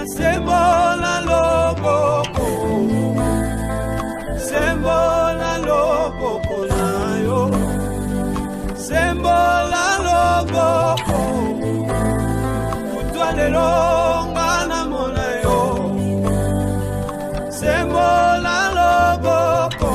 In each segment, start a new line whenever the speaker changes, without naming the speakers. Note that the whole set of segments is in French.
Sembola loboko, sembola loboko na yo, sembola loboko, utwalelo ngana mona yo, sembola loboko.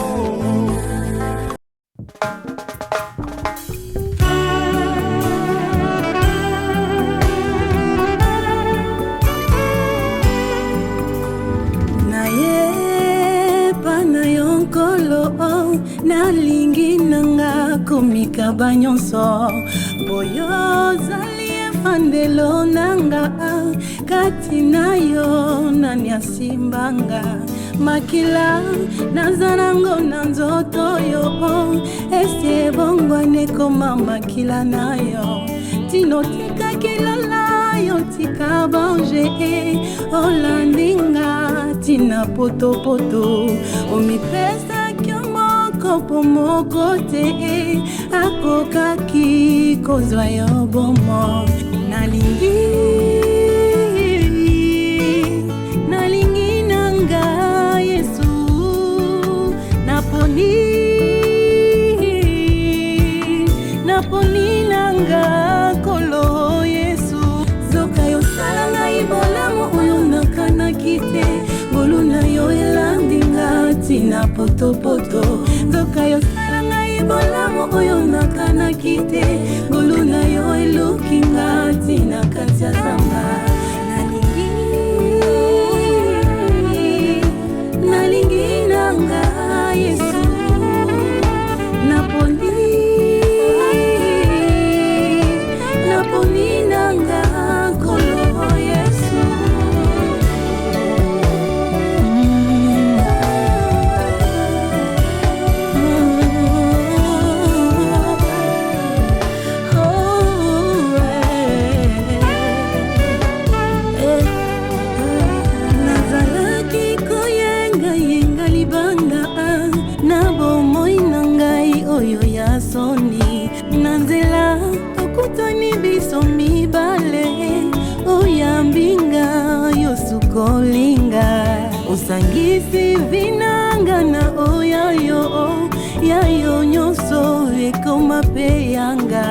Nalingi nanga komika banyonso boyo zali efandelo nanga kati na yo nani asimbanga makila nazarango na nzoto yo ese bongwane koma makila na yo tino tika kilala yo tika bange olandinga tina poto poto omipesa kopo moko te akokaki kozwa yo bomo nalingi nanga Yesu naponi nanga kolo Yesu zoka yo salanga ibolamu oyo nakanaki te ngolu na yo elandinga tina potopoto zoka yo salanga ibolamu oyo nakanaki te ngolu na yo elukinga tina kati ya zamba nalingi nanga Yesu naponi nanga kolo Yesu oyo ya soni nanzela okutani biso mibale oyambinga yosukolinga osangisi vinanga na oyayo yayo nyonso ekoma pe yanga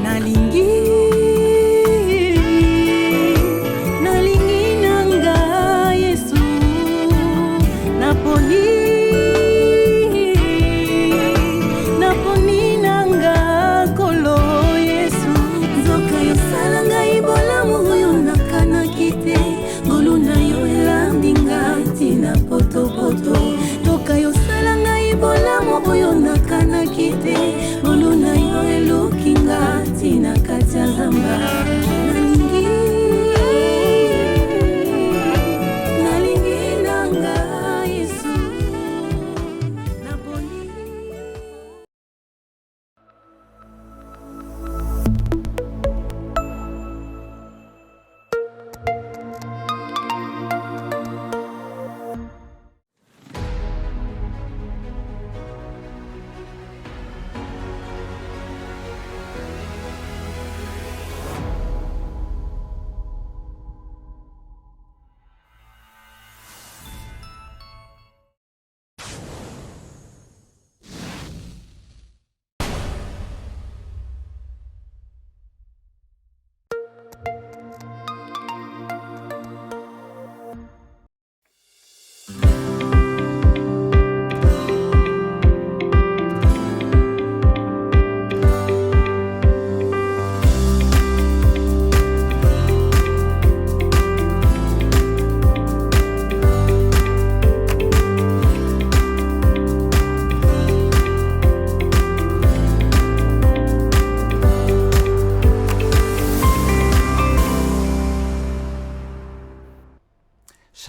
nalingi nanga Yesu naponi toka yo salanga ibolamu oyo nakanaki te ngolu na yo elukinga tina kati ya zamba nalingi nanga Yesu naponi.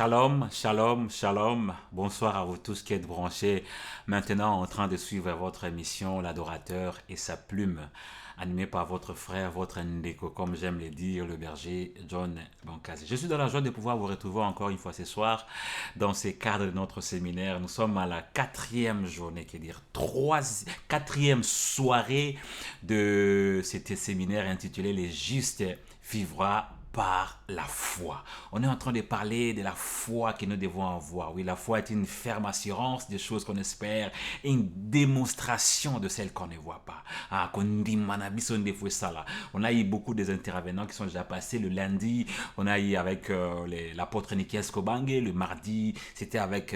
Shalom, shalom, shalom. Bonsoir à vous tous qui êtes branchés maintenant en train de suivre votre émission L'adorateur et sa plume, animée par votre frère, votre Ndeko, comme j'aime le dire, le berger John Bankazi. Je suis dans la joie de pouvoir vous retrouver encore une fois ce soir dans ce cadre de notre séminaire. Nous sommes à la quatrième journée, quatrième soirée de ce séminaire intitulé Les Justes vivra par la foi. On est en train de parler de la foi que nous devons avoir. Oui, la foi est une ferme assurance des choses qu'on espère, une démonstration de celles qu'on ne voit pas. On a eu beaucoup des intervenants qui sont déjà passés le lundi. On a eu avec l'apôtre Nikias Kobange. Le mardi, c'était avec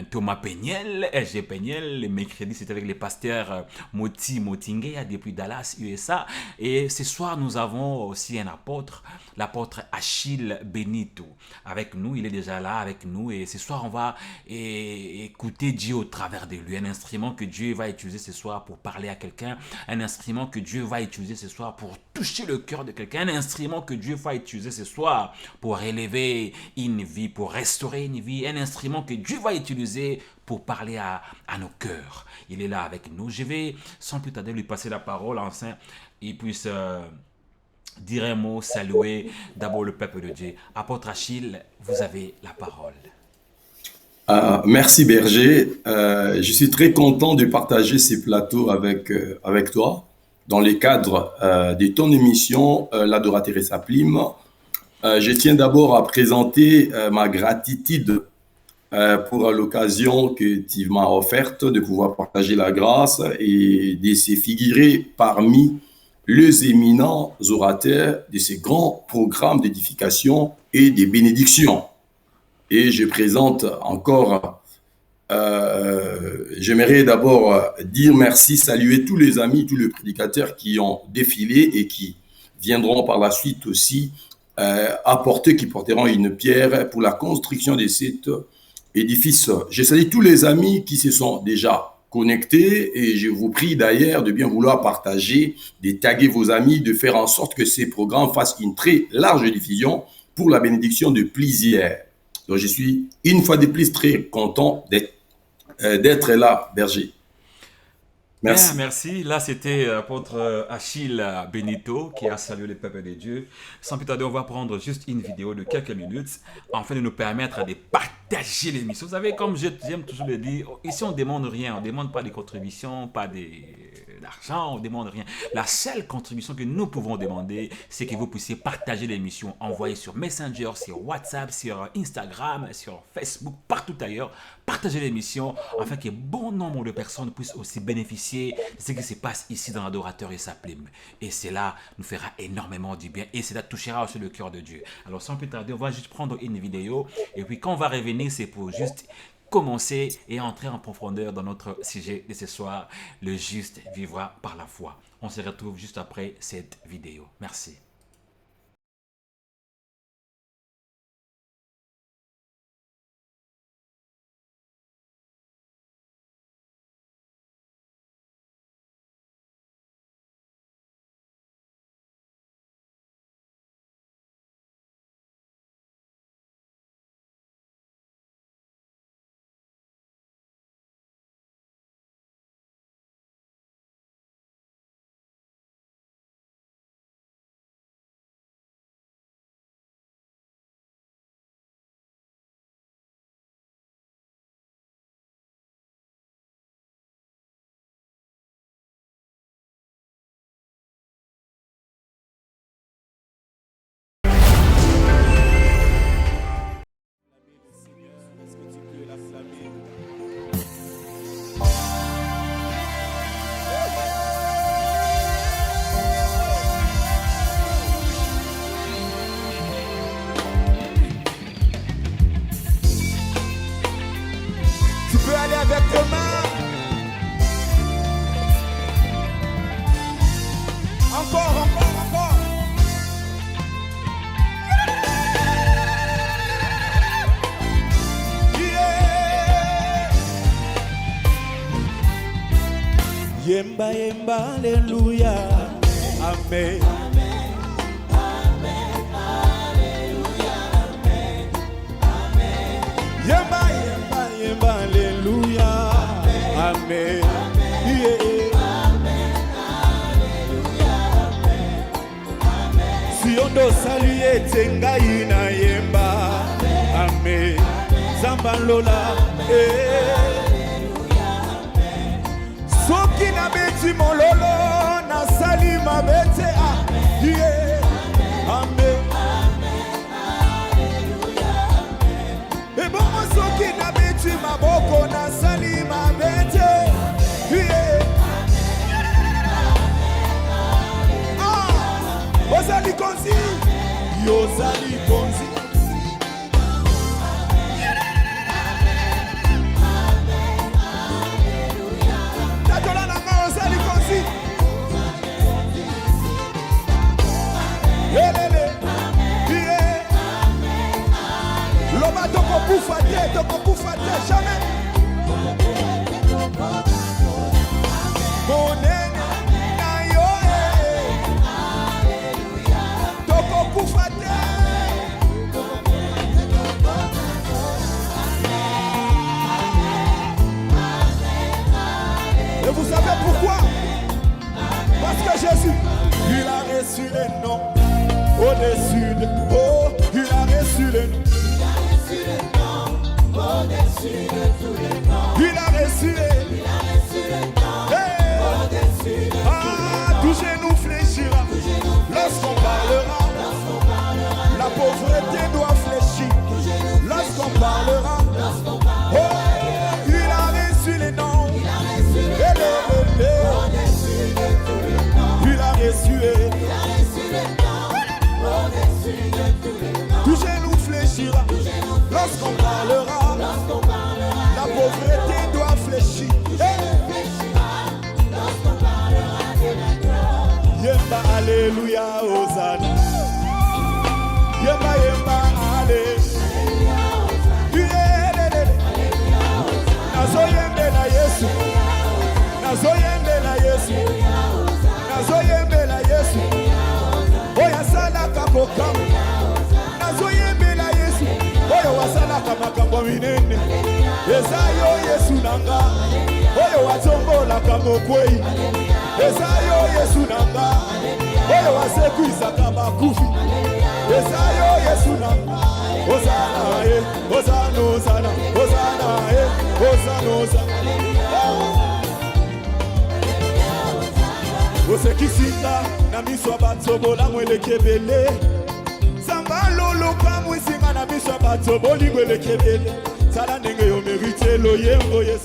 Thomas Peniel, SG Peniel. Le mercredi, c'était avec les pasteurs Moti Motingue depuis Dallas, USA. Et ce soir, nous avons aussi un apôtre, l'apôtre Achille Benito, avec nous. Il est déjà là avec nous. Et ce soir, on va écouter Dieu au travers de lui. Un instrument que Dieu va utiliser ce soir pour parler à quelqu'un. Un instrument que Dieu va utiliser ce soir pour toucher le cœur de quelqu'un. Un instrument que Dieu va utiliser ce soir pour élever une vie, pour restaurer une vie. Un instrument que Dieu va utiliser pour parler à nos cœurs. Il est là avec nous. Je vais sans plus tarder lui passer la parole afin qu'il puisse dire un mot, saluer d'abord le peuple de Dieu. Apôtre Achille, vous avez la parole.
Merci Berger. Je suis très content de partager ces plateaux avec toi dans le cadre de ton émission L'Adorateur et sa plume. Je tiens d'abord à présenter ma gratitude pour l'occasion que tu m'as offerte de pouvoir partager la grâce et de se figurer parmi les éminents orateurs de ces grands programmes d'édification et de bénédiction. Et je présente encore, j'aimerais d'abord dire merci, saluer tous les amis, tous les prédicateurs qui ont défilé et qui viendront par la suite aussi qui porteront une pierre pour la construction de cet édifice. Je salue tous les amis qui se sont déjà connectés et je vous prie d'ailleurs de bien vouloir partager, de taguer vos amis, de faire en sorte que ces programmes fassent une très large diffusion pour la bénédiction de plusieurs. Donc je suis une fois de plus très content d'être là, Berger. Merci.
Bien, merci. Là, c'était l'apôtre Achille Benito qui a salué le peuple de Dieu. Sans plus tarder, on va prendre juste une vidéo de quelques minutes afin de nous permettre de partager l'émission. Vous savez, comme j'aime toujours le dire, ici on ne demande rien. On ne demande pas de contributions, pas d'argent, on ne demande rien. La seule contribution que nous pouvons demander, c'est que vous puissiez partager l'émission, envoyer sur Messenger, sur WhatsApp, sur Instagram, sur Facebook, partout ailleurs. Partagez l'émission afin que bon nombre de personnes puissent aussi bénéficier de ce qui se passe ici dans l'Adorateur et sa plume. Et cela nous fera énormément du bien et cela touchera aussi le cœur de Dieu. Alors sans plus tarder, on va juste prendre une vidéo et puis quand on va revenir, c'est pour juste commencer et entrer en profondeur dans notre sujet de ce soir. Le juste vivra par la foi. On se retrouve juste après cette vidéo. Merci.
Avec tes mains. Encore. Yeah. Yemba, alléluia. Amen. Yemba, alléluia. Amen. Yeah. Si on doit saluer Tengai na yemba. Amen. Zambalola. Soki na beti mololo na salima bete. Yeah. Amen. konzi yozali konzi tatola na nga ozali konzi elele ie loba tokokufa te jamais monene na yo tokokufa te. Et vous savez pourquoi? Parce que Jésus, il a reçu les noms au-dessus de oh, il a reçu les noms. Au-dessus de tous les noms. Il a reçu les noms. Hey. Ah, tout genou fléchira. Lorsqu'on parlera, la pauvreté doit fléchir. Lorsqu'on parlera, oh, il a reçu les noms. Il a reçu les tout genou fléchira. Lorsqu'on parlera, la pauvreté doit fléchir. Yemba alléluia Hosanna. Yemba yemba alléluia. Nazo yembela Yesu. Nazo yembela Yesu. Nazo yembela Yesu. Oya salaka kokam. Nazo yembela Yesu. Oya wasalaka makambo minene. Ezayo Yesu nanga. Oya watombolaka mokwei. Ezayo Yesu nanga. Oya wasekuisaka bakufi. Ezayo Yesu nanga. Hosanna, Hosanna, Hosanna, Hosanna, Hosanna, Hosanna. Osekisika na miso batsobola mwelekebele. Samba lolo kamwisinga na miso batsoboli mwelekebele.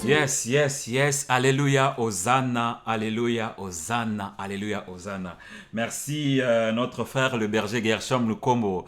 Yes, yes, yes. Alléluia, Hosanna, Alléluia, Hosanna, Alléluia, Hosanna. Merci notre frère le berger Gershom Lukombo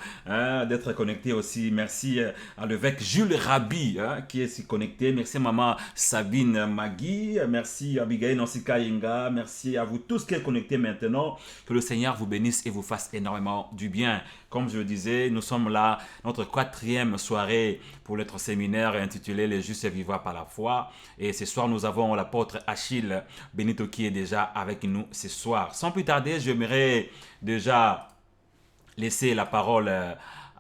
d'être connecté aussi. Merci à l'évêque Jules Rabi qui est si connecté. Merci maman Sabine Magui. Merci Abigail Nansika Yenga. Merci à vous tous qui êtes connectés maintenant. Que le Seigneur vous bénisse et vous fasse énormément du bien. Comme je le disais, nous sommes là, notre 4e soirée pour notre séminaire intitulé Les Justes vivants par la foi. Et ce soir, nous avons l'apôtre Achille Benito qui est déjà avec nous ce soir. Sans plus tarder, j'aimerais déjà laisser la parole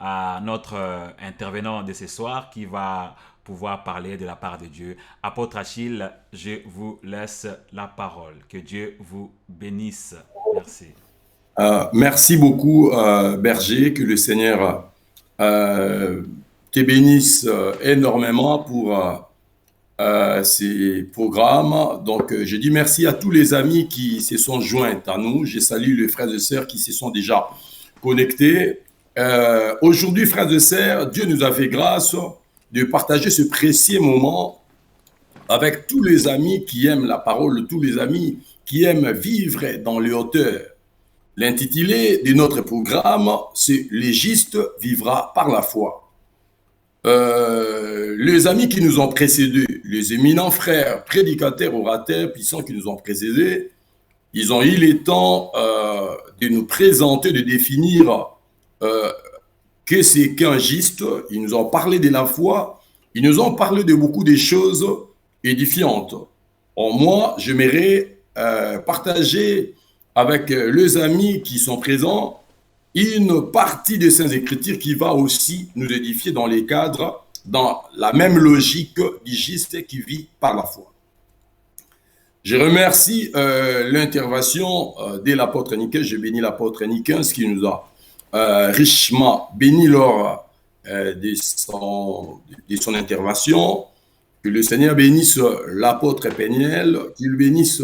à notre intervenant de ce soir qui va pouvoir parler de la part de Dieu. Apôtre Achille, je vous laisse la parole. Que Dieu vous bénisse. Merci.
Merci beaucoup, Berger, que le Seigneur te bénisse énormément pour ces programmes. Donc, je dis merci à tous les amis qui se sont joints à nous. Je salue les frères et sœurs qui se sont déjà connectés. Aujourd'hui, frères et sœurs, Dieu nous a fait grâce de partager ce précieux moment avec tous les amis qui aiment la parole, tous les amis qui aiment vivre dans les hauteurs. L'intitulé de notre programme, c'est « Les justes vivra par la foi ». Les amis qui nous ont précédés, les éminents frères, prédicateurs, orateurs, puissants qui nous ont précédés, ils ont eu le temps de nous présenter, de définir que c'est qu'un juste. Ils nous ont parlé de la foi, ils nous ont parlé de beaucoup de choses édifiantes. Moi, j'aimerais partager avec les amis qui sont présents, une partie des Saintes Écritures qui va aussi nous édifier dans les cadres, dans la même logique du juste qui vit par la foi. Je remercie l'intervention de l'apôtre Niquin. Je bénis l'apôtre Niquin, ce qui nous a richement béni lors de son intervention. Que le Seigneur bénisse l'apôtre Péniel, qu'il bénisse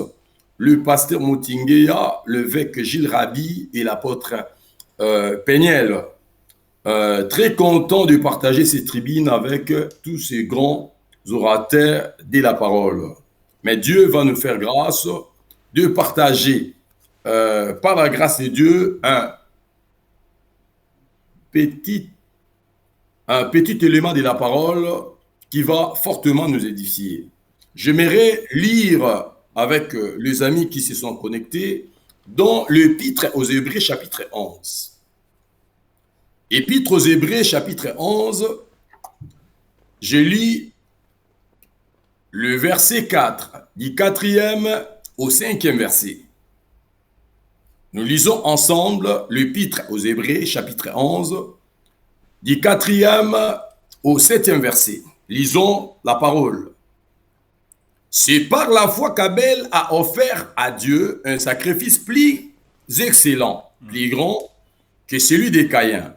le pasteur Moutingueya, l'évêque Gilles Rabi et l'apôtre Péniel. Très content de partager ces tribunes avec tous ces grands orateurs de la parole. Mais Dieu va nous faire grâce de partager, par la grâce de Dieu, un petit élément de la parole qui va fortement nous édifier. J'aimerais lire avec les amis qui se sont connectés dans l'Épître aux Hébreux chapitre 11. Épître aux Hébreux chapitre 11, je lis le verset 4, du 4e au 5e verset. Nous lisons ensemble l'Épître aux Hébreux chapitre 11, du 4e au 7e verset. Lisons la parole. C'est par la foi qu'Abel a offert à Dieu un sacrifice plus excellent, plus grand que celui de Caïn.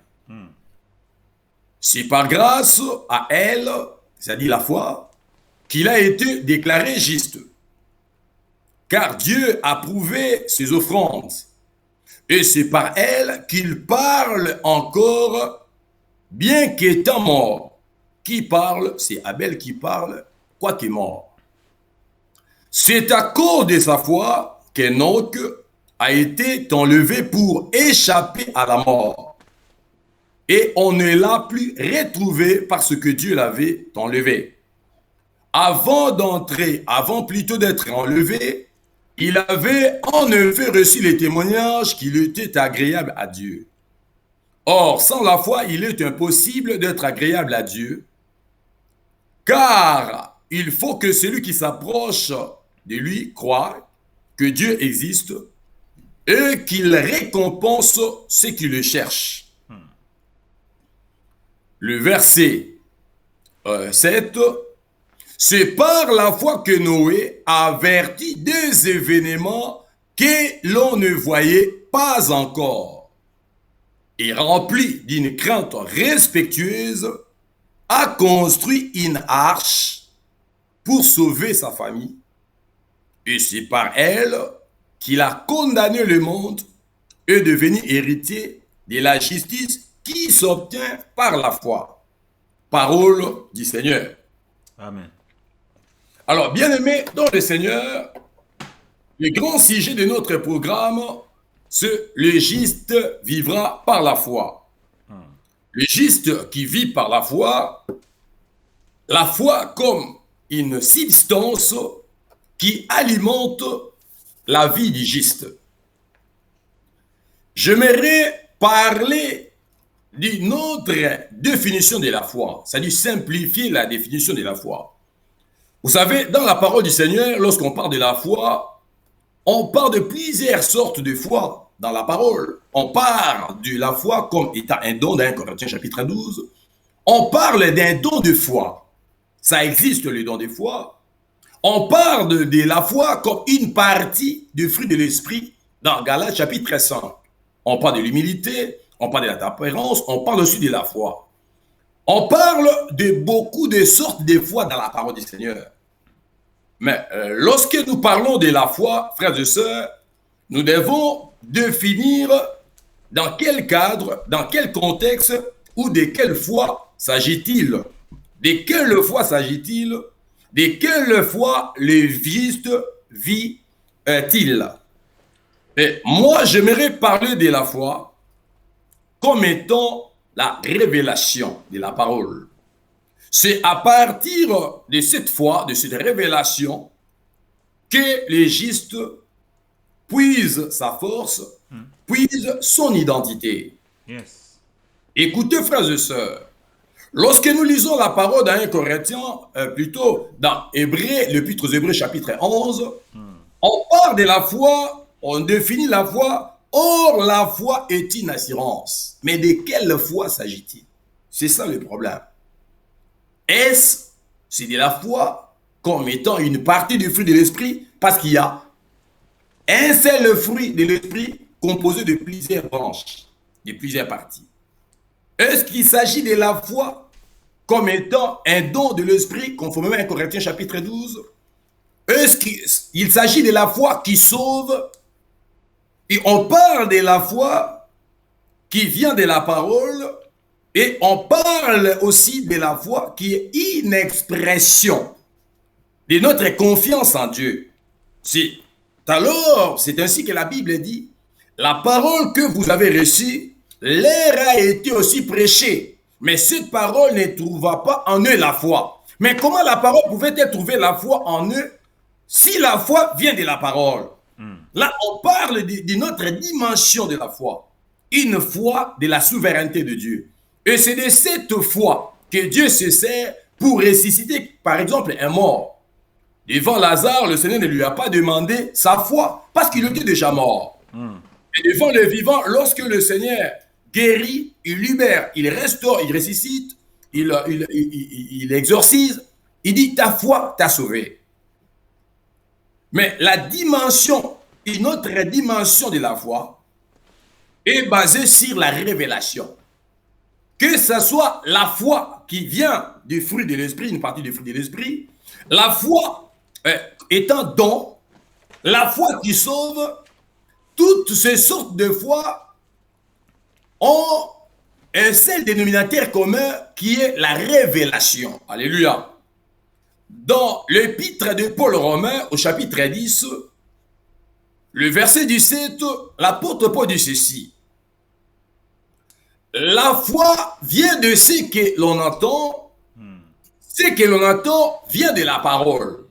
C'est par grâce à elle, c'est-à-dire la foi, qu'il a été déclaré juste. Car Dieu a prouvé ses offrandes. Et c'est par elle qu'il parle encore, bien qu'étant mort. Qui parle? C'est Abel qui parle, quoiqu'il est mort. C'est à cause de sa foi qu'Enoch a été enlevé pour échapper à la mort. Et on ne l'a plus retrouvé parce que Dieu l'avait enlevé. Avant plutôt d'être enlevé, il avait en effet reçu les témoignages qu'il était agréable à Dieu. Or, sans la foi, il est impossible d'être agréable à Dieu, car il faut que celui qui s'approche de lui croit que Dieu existe et qu'il récompense ceux qui le cherchent. Le verset 7, c'est par la foi que Noé a averti des événements que l'on ne voyait pas encore et rempli d'une crainte respectueuse, a construit une arche pour sauver sa famille. Et c'est par elle qu'il a condamné le monde et devenu héritier de la justice qui s'obtient par la foi. Parole du Seigneur.
Amen.
Alors, bien-aimés dans le Seigneur, le grand sujet de notre programme, c'est le juste vivra par la foi. Le juste qui vit par la foi comme une substance qui alimente la vie du juste. J'aimerais parler d'une autre définition de la foi, c'est-à-dire simplifier la définition de la foi. Vous savez, dans la parole du Seigneur, lorsqu'on parle de la foi, on parle de plusieurs sortes de foi dans la parole. On parle de la foi comme étant un don dans 1 Corinthiens chapitre 12. On parle d'un don de foi. Ça existe, le don de foi. On parle de la foi comme une partie du fruit de l'esprit dans Galates chapitre 5. On parle de l'humilité, on parle de la tempérance, on parle aussi de la foi. On parle de beaucoup de sortes de foi dans la parole du Seigneur. Mais lorsque nous parlons de la foi, frères et sœurs, nous devons définir dans quel cadre, dans quel contexte ou de quelle foi s'agit-il. De quelle foi s'agit-il? De quelle foi le juste vit-il? Et moi, j'aimerais parler de la foi comme étant la révélation de la parole. C'est à partir de cette foi, de cette révélation, que le juste puise sa force, puise son identité.
Yes.
Écoutez, frères et sœurs, lorsque nous lisons la parole dans 1 Corinthiens, plutôt dans l'Épître aux Hébreux chapitre 11, on parle de la foi, on définit la foi. Or, la foi est une assurance. Mais de quelle foi s'agit-il? C'est ça le problème. C'est de la foi comme étant une partie du fruit de l'esprit, parce qu'il y a un seul fruit de l'esprit composé de plusieurs branches, de plusieurs parties. Est-ce qu'il s'agit de la foi comme étant un don de l'esprit, conformément à 1 Corinthiens chapitre 12? Est-ce qu'il s'agit de la foi qui sauve? Et on parle de la foi qui vient de la parole, et on parle aussi de la foi qui est une expression de notre confiance en Dieu. C'est ainsi que la Bible dit, la parole que vous avez reçue, l'air a été aussi prêché, mais cette parole ne trouva pas en eux la foi. Mais comment la parole pouvait-elle trouver la foi en eux si la foi vient de la parole? Là, on parle d'une autre dimension de la foi. Une foi de la souveraineté de Dieu. Et c'est de cette foi que Dieu se sert pour ressusciter, par exemple, un mort. Devant Lazare, le Seigneur ne lui a pas demandé sa foi, parce qu'il était déjà mort. Et devant le vivant, lorsque le Seigneur guérit, il libère, il restaure, il ressuscite, il exorcise, il dit, ta foi t'a sauvé. Mais la dimension, une autre dimension de la foi, est basée sur la révélation. Que ce soit la foi qui vient du fruit de l'esprit, une partie du fruit de l'esprit, la foi étant don, la foi qui sauve, toutes ces sortes de foi ont un seul dénominateur commun qui est la révélation. Alléluia. Dans l'épître de Paul Romain, au chapitre 10, le verset 17, l'apôtre Paul dit ceci. La foi vient de ce que l'on entend, ce que l'on entend vient de la parole.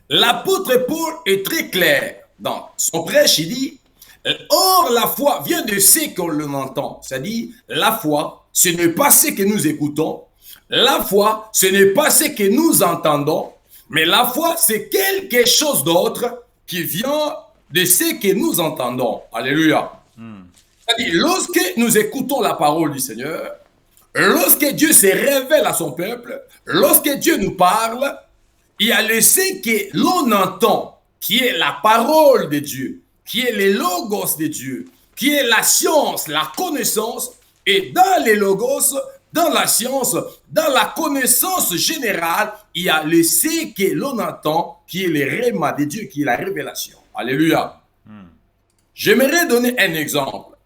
L'apôtre Paul est très clair dans son prêche, il dit, or la foi vient de ce que l'on entend, c'est-à-dire la foi, ce n'est pas ce que nous écoutons, la foi, ce n'est pas ce que nous entendons, mais la foi, c'est quelque chose d'autre qui vient de ce que nous entendons. Alléluia. C'est-à-dire, lorsque nous écoutons la parole du Seigneur, lorsque Dieu se révèle à son peuple, lorsque Dieu nous parle, il y a le ce que l'on entend, qui est la parole de Dieu, qui est le logos de Dieu, qui est la science, la connaissance, et dans les logos, dans la science, dans la connaissance générale, il y a le ce que l'on entend, qui est le réma de Dieu, qui est la révélation. Alléluia. J'aimerais donner un exemple.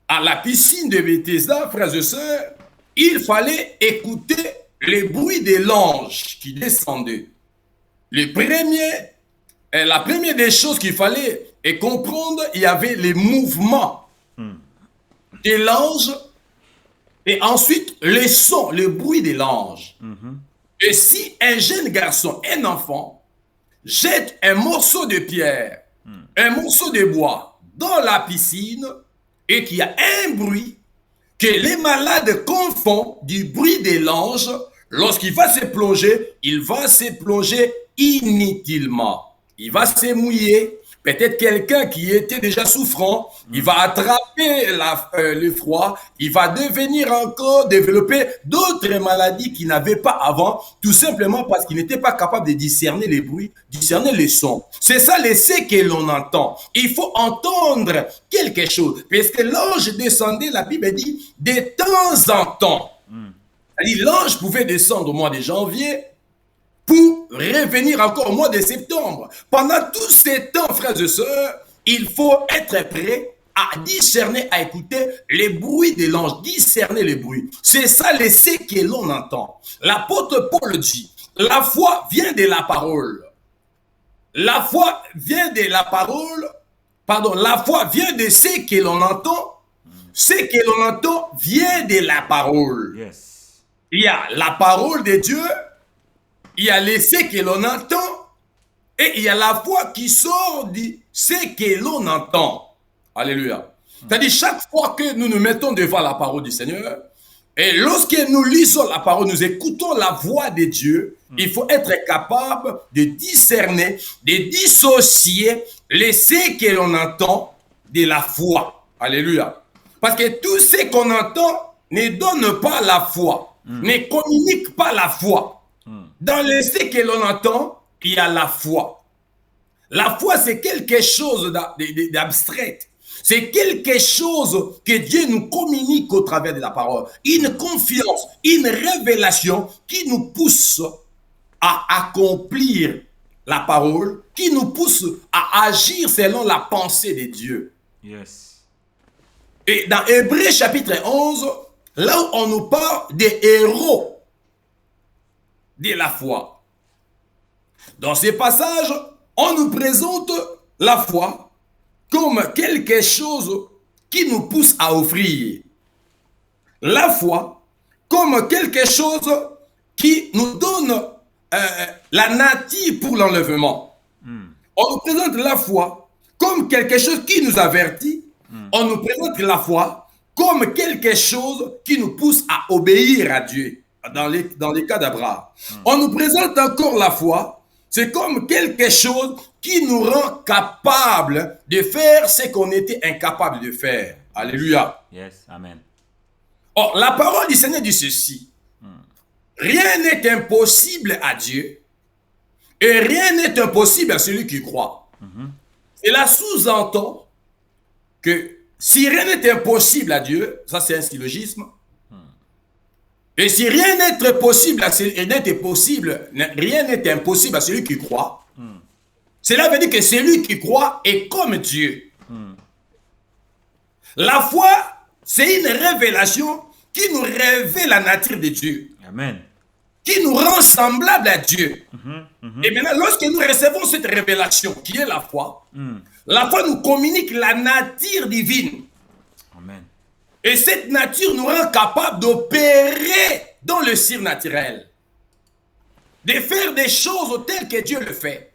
À la piscine de Bethesda, frères et sœurs, il fallait écouter les bruits des l'ange qui descendaient. La première des choses qu'il fallait comprendre, il y avait les mouvements de l'ange et ensuite les sons, le bruit de l'ange. Et si un jeune garçon, un enfant, jette un morceau de pierre, un morceau de bois dans la piscine et qu'il y a un bruit que les malades confondent du bruit de l'ange, lorsqu'il va se plonger, il va se plonger inutilement. Il va se mouiller. Peut-être quelqu'un qui était déjà souffrant, il va attraper le froid, il va devenir encore, développer d'autres maladies qu'il n'avait pas avant, tout simplement parce qu'il n'était pas capable de discerner les bruits, discerner les sons. C'est ça l'essai que l'on entend. Il faut entendre quelque chose. Parce que l'ange descendait, la Bible dit, de temps en temps. L'ange pouvait descendre au mois de janvier, pour revenir encore au mois de septembre. Pendant tous ces temps, frères et sœurs, il faut être prêt à discerner, à écouter les bruits de l'ange, discerner les bruits. C'est ça l'essai que l'on entend. L'apôtre Paul dit, la foi vient de la parole. La foi vient de la parole, pardon, la foi vient de ce que l'on entend. Ce que l'on entend vient de la parole.
Yes.
Il y a la parole de Dieu, il y a l'essai que l'on entend et il y a la foi qui sort de ce que l'on entend. Alléluia. C'est-à-dire, chaque fois que nous nous mettons devant la parole du Seigneur, et lorsque nous lisons la parole, nous écoutons la voix de Dieu, il faut être capable de discerner, de dissocier l'essai que l'on entend de la foi. Alléluia. Parce que tout ce qu'on entend ne donne pas la foi, ne communique pas la foi. Dans l'essai que l'on entend, il y a la foi. La foi, c'est quelque chose d'abstrait. C'est quelque chose que Dieu nous communique au travers de la parole. Une confiance, une révélation qui nous pousse à accomplir la parole, qui nous pousse à agir selon la pensée de Dieu.
Yes.
Et dans Hébreux chapitre 11, là où on nous parle des héros de la foi. Dans ces passages, on nous présente la foi comme quelque chose qui nous pousse à offrir. La foi comme quelque chose qui nous donne la nature pour l'enlèvement. On nous présente la foi comme quelque chose qui nous avertit. On nous présente la foi comme quelque chose qui nous pousse à obéir à Dieu, dans les cas d'Abraham. On nous présente encore la foi, c'est comme quelque chose qui nous rend capable de faire ce qu'on était incapable de faire. Alléluia.
Yes, amen.
Or, la parole du Seigneur dit ceci. Rien n'est impossible à Dieu et rien n'est impossible à celui qui croit. Cela sous-entend que si rien n'est impossible à Dieu, ça c'est un syllogisme, et si rien n'est possible rien n'est impossible à celui qui croit, cela veut dire que celui qui croit est comme Dieu. La foi, c'est une révélation qui nous révèle la nature de Dieu.
Amen.
Qui nous rend semblables à Dieu. Et maintenant, lorsque nous recevons cette révélation, qui est la foi nous communique la nature divine.
Amen.
Et cette nature nous rend capable d'opérer dans le surnaturel. De faire des choses telles que Dieu le fait.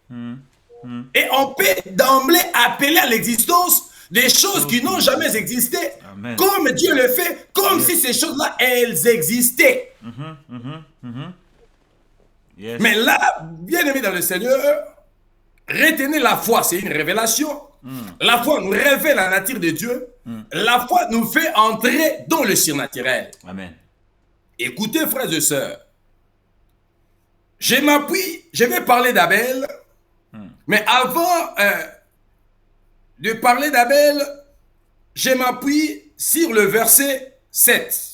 Et on peut d'emblée appeler à l'existence des choses qui n'ont jamais existé.
Amen.
Comme Dieu le fait, comme si ces choses-là, elles existaient.
Yes.
Mais là, bien aimé dans le Seigneur, retenez la foi, c'est une révélation. La foi nous révèle la nature de Dieu. La foi nous fait entrer dans le surnaturel.
Amen.
Écoutez, frères et sœurs, je vais parler d'Abel, mais avant de parler d'Abel, je m'appuie sur le verset 7.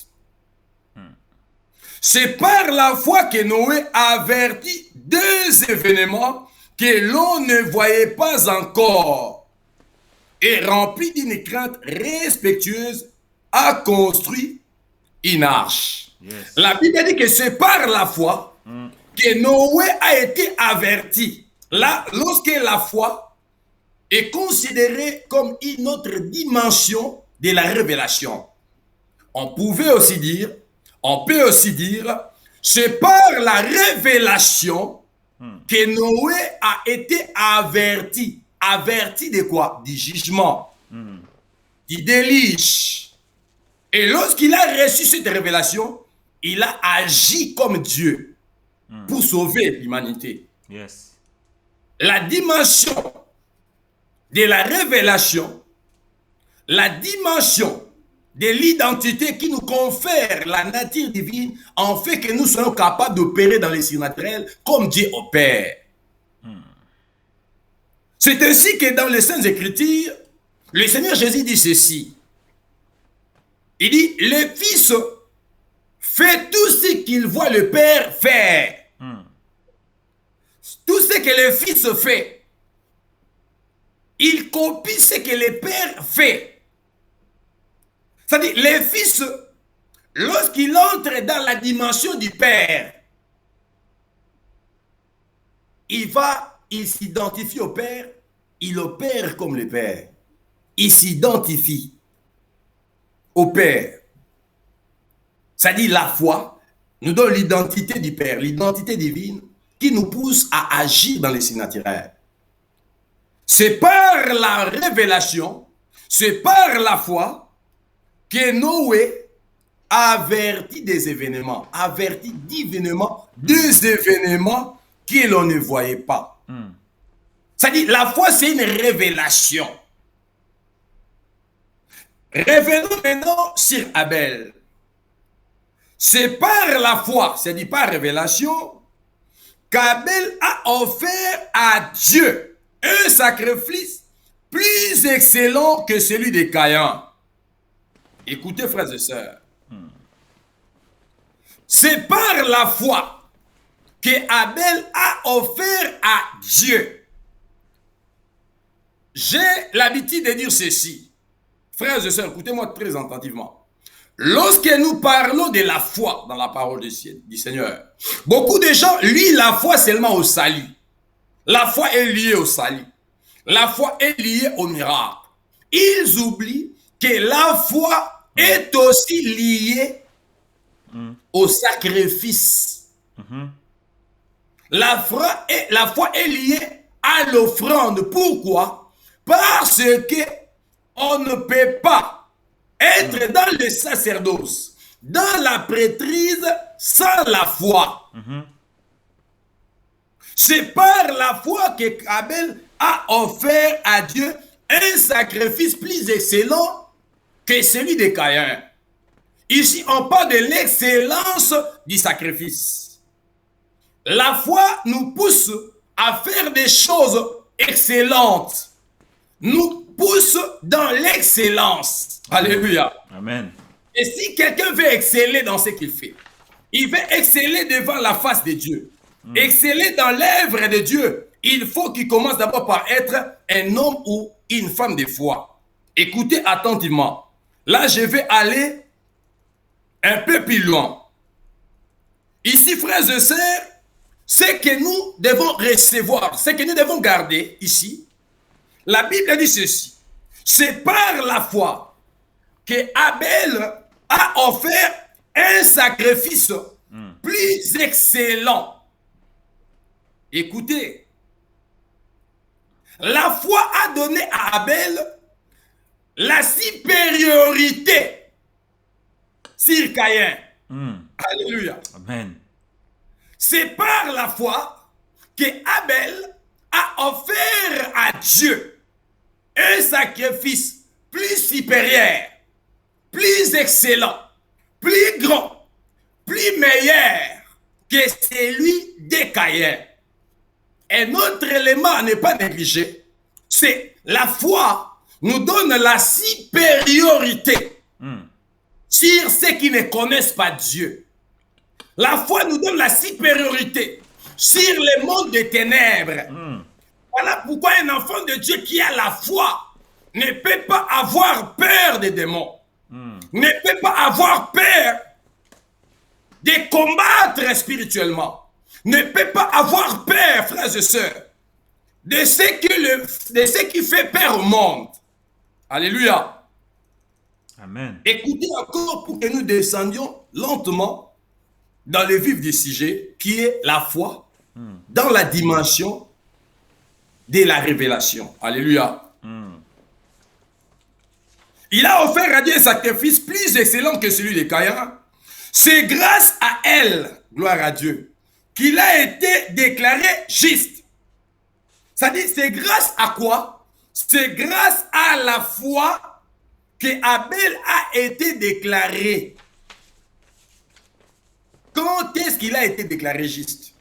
C'est par la foi que Noé avertit deux événements que l'on ne voyait pas encore et rempli d'une crainte respectueuse a construit une arche.
Yes.
La Bible dit que c'est par la foi que Noé a été averti. Là, lorsque la foi est considérée comme une autre dimension de la révélation, on peut aussi dire, c'est par la révélation que Noé a été averti. Averti de quoi? Du jugement, du déluge. Et lorsqu'il a reçu cette révélation, il a agi comme Dieu pour sauver l'humanité.
Yes.
La dimension de la révélation, la dimension de l'identité qui nous confère la nature divine en fait que nous soyons capables d'opérer dans les surnaturels comme Dieu opère. C'est ainsi que dans les Saintes Écritures, le Seigneur Jésus dit ceci. Il dit, le Fils fait tout ce qu'il voit le Père faire. Tout ce que le Fils fait, il copie ce que le Père fait. C'est-à-dire, le Fils, lorsqu'il entre dans la dimension du Père, il s'identifie au Père, il opère comme le Père. Il s'identifie au Père. C'est-à-dire, la foi nous donne l'identité du Père, l'identité divine qui nous pousse à agir dans les surnaturels. C'est par la révélation, c'est par la foi que Noé avertit des événements, avertit divinement deux événements que l'on ne voyait pas. C'est-à-dire, la foi, c'est une révélation. Revenons maintenant sur Abel. C'est par la foi, c'est-à-dire par révélation, qu'Abel a offert à Dieu un sacrifice plus excellent que celui de Caïn. Écoutez, frères et sœurs. C'est par la foi que Abel a offert à Dieu. J'ai l'habitude de dire ceci. Frères et sœurs, écoutez-moi très attentivement. Lorsque nous parlons de la foi dans la parole du Seigneur, beaucoup de gens lient la foi seulement au salut. La foi est liée au salut. La foi est liée au miracle. Ils oublient que la foi est aussi liée au sacrifice. La foi est liée à l'offrande. Pourquoi? Parce que on ne peut pas être dans le sacerdoce, dans la prêtrise, sans la foi. C'est par la foi que Abel a offert à Dieu un sacrifice plus excellent que celui de Caïn. Ici, on parle de l'excellence du sacrifice. La foi nous pousse à faire des choses excellentes, nous pousse dans l'excellence. Alléluia.
Amen.
Et si quelqu'un veut exceller dans ce qu'il fait, il veut exceller devant la face de Dieu, exceller dans l'œuvre de Dieu, il faut qu'il commence d'abord par être un homme ou une femme de foi. Écoutez attentivement. Là, je vais aller un peu plus loin. Ici, frères et sœurs, ce que nous devons recevoir, ce que nous devons garder ici, la Bible dit ceci. C'est par la foi que Abel a offert un sacrifice plus excellent. Écoutez, la foi a donné à Abel la supériorité sur Caïn. Alléluia.
Amen.
C'est par la foi que Abel a offert à Dieu un sacrifice plus supérieur, plus excellent, plus grand, plus meilleur que celui de Caïn. Un autre élément à ne pas négliger, c'est la foi nous donne la supériorité sur ceux qui ne connaissent pas Dieu. La foi nous donne la supériorité sur le monde des ténèbres. Voilà pourquoi un enfant de Dieu qui a la foi ne peut pas avoir peur des démons, ne peut pas avoir peur de combattre spirituellement, ne peut pas avoir peur, frères et sœurs, de ce qui fait peur au monde. Alléluia.
Amen.
Écoutez encore pour que nous descendions lentement dans le vif du sujet qui est la foi dans la dimension de la révélation. Alléluia. Il a offert à Dieu un sacrifice plus excellent que celui de Caïn. C'est grâce à elle, gloire à Dieu, qu'il a été déclaré juste. C'est-à-dire, c'est grâce à quoi? C'est grâce à la foi que Abel a été déclaré. Quand est-ce qu'il a été déclaré juste?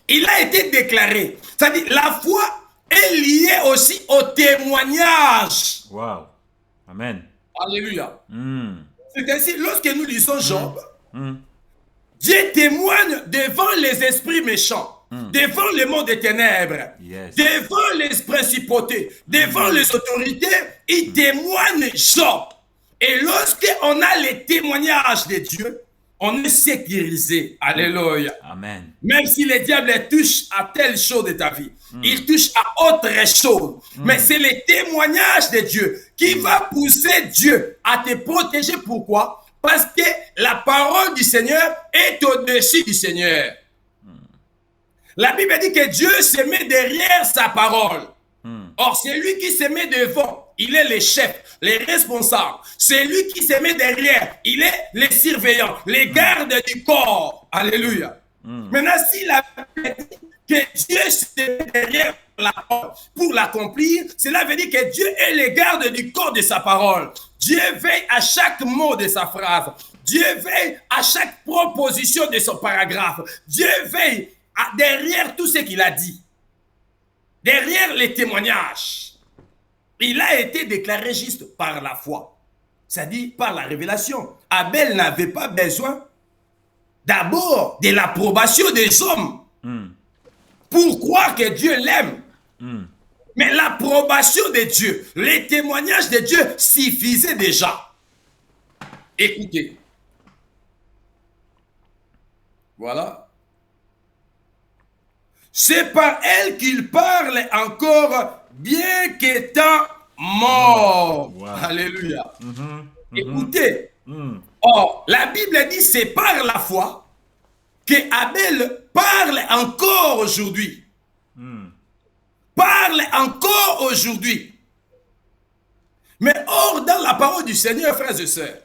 Il a été déclaré. C'est-à-dire, la foi est liée aussi au témoignage.
Wow. Amen.
Alléluia. C'est ainsi, lorsque nous lisons Job,
Mm.
Dieu témoigne devant les esprits méchants, devant le monde des ténèbres,
Yes.
devant les principautés, devant les autorités, il témoigne Job. Et lorsqu'on a les témoignages de Dieu, on est sécurisé. Alléluia.
Amen.
Même si le diable touche à telle chose de ta vie, il touche à autre chose. Mais c'est le témoignage de Dieu qui va pousser Dieu à te protéger. Pourquoi? Parce que la parole du Seigneur est au-dessus du Seigneur. La Bible dit que Dieu se met derrière sa parole. Or, c'est lui qui se met devant. Il est le chef, le responsable. C'est lui qui se met derrière. Il est le surveillant, les gardes du corps. Alléluia. Maintenant, si la Bible dit que Dieu se met derrière la parole pour l'accomplir, cela veut dire que Dieu est le garde du corps de sa parole. Dieu veille à chaque mot de sa phrase. Dieu veille à chaque proposition de son paragraphe. Dieu veille derrière tout ce qu'il a dit. Derrière les témoignages. Il a été déclaré juste par la foi. C'est-à-dire par la révélation. Abel n'avait pas besoin d'abord de l'approbation des hommes pour croire que Dieu l'aime. Mais l'approbation de Dieu, les témoignages de Dieu suffisaient déjà. Écoutez. Voilà. C'est par elle qu'il parle encore, bien qu'étant mort.
Wow.
Alléluia.
Mhm.
Écoutez,
Mhm.
or, la Bible dit c'est par la foi que Abel parle encore aujourd'hui.
Mhm.
Parle encore aujourd'hui. Mais or, dans la parole du Seigneur, frères et sœurs,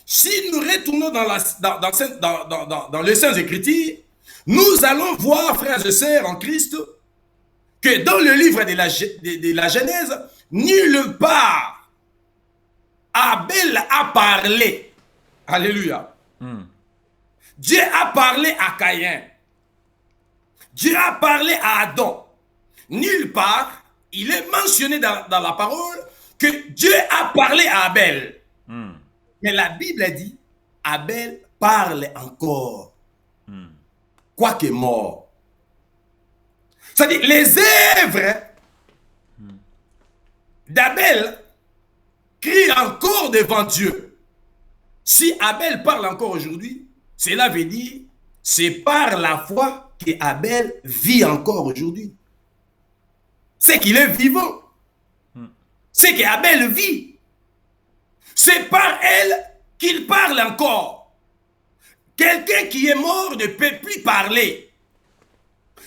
si nous retournons dans les Saintes Écritures, nous allons voir, frères et sœurs en Christ, que dans le livre de la Genèse, nulle part Abel a parlé. Alléluia.
Mhm.
Dieu a parlé à Caïn. Dieu a parlé à Adam. Nulle part, il est mentionné dans la parole que Dieu a parlé à Abel.
Mhm.
Mais la Bible dit, Abel parle encore,
Mhm.
quoique mort. C'est-à-dire, les œuvres d'Abel crient encore devant Dieu. Si Abel parle encore aujourd'hui, cela veut dire, c'est par la foi qu'Abel vit encore aujourd'hui. C'est qu'il est vivant. C'est qu'Abel vit. C'est par elle qu'il parle encore. Quelqu'un qui est mort ne peut plus parler.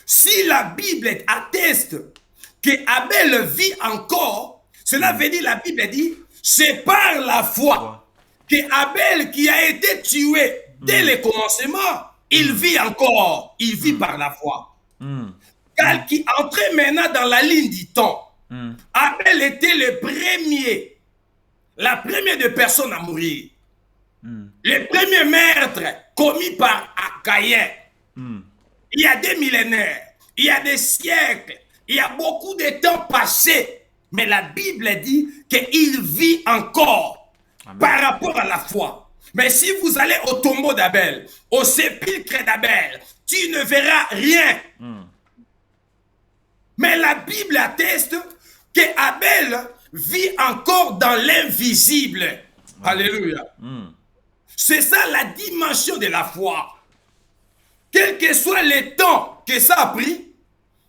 Si la Bible atteste que Abel vit encore, cela veut dire, la Bible dit, c'est par la foi que Abel qui a été tué dès le commencement, il vit encore. Il vit par la foi. Car qui entrait maintenant dans la ligne du temps. Abel était le premier, la première de personnes à mourir. Le premier meurtre commis par Caïn. Il y a des millénaires, il y a des siècles, il y a beaucoup de temps passé. Mais la Bible dit qu'il vit encore. Amen. Par rapport à la foi. Mais si vous allez au tombeau d'Abel, au sépulcre d'Abel, tu ne verras rien. Mais la Bible atteste que Abel vit encore dans l'invisible. Alléluia. C'est ça la dimension de la foi. Quel que soit le temps que ça a pris,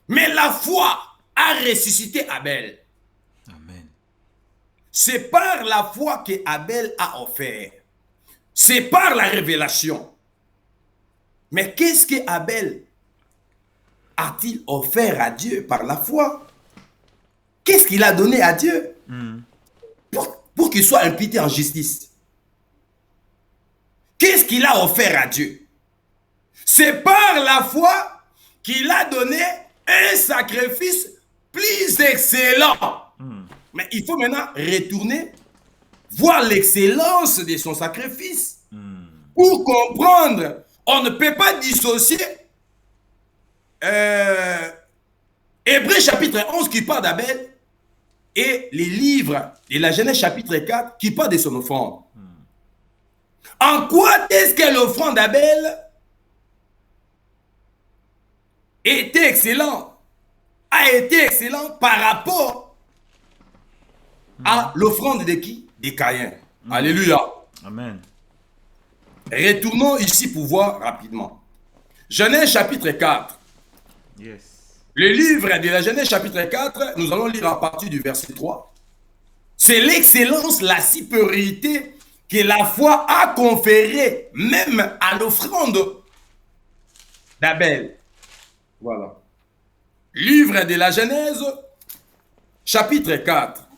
mais la foi a ressuscité Abel.
Amen.
C'est par la foi que Abel a offert. C'est par la révélation. Mais qu'est-ce que Abel a-t-il offert à Dieu par la foi? Qu'est-ce qu'il a donné à Dieu pour qu'il soit imputé en justice? Qu'est-ce qu'il a offert à Dieu? C'est par la foi qu'il a donné un sacrifice plus excellent. Mais il faut maintenant retourner, voir l'excellence de son sacrifice. Pour comprendre, on ne peut pas dissocier Hébreux chapitre 11 qui parle d'Abel et les livres de la Genèse chapitre 4 qui parle de son offrande. En quoi est-ce que l'offrande d'Abel était excellent, a été excellent par rapport à l'offrande de qui? De Caïn. Alléluia.
Amen.
Retournons ici pour voir rapidement. Genèse chapitre 4.
Yes.
Le livre de la Genèse chapitre 4, nous allons lire à partir du verset 3. C'est l'excellence, la supériorité que la foi a conférée même à l'offrande d'Abel. Voilà. Livre de la Genèse, chapitre 4.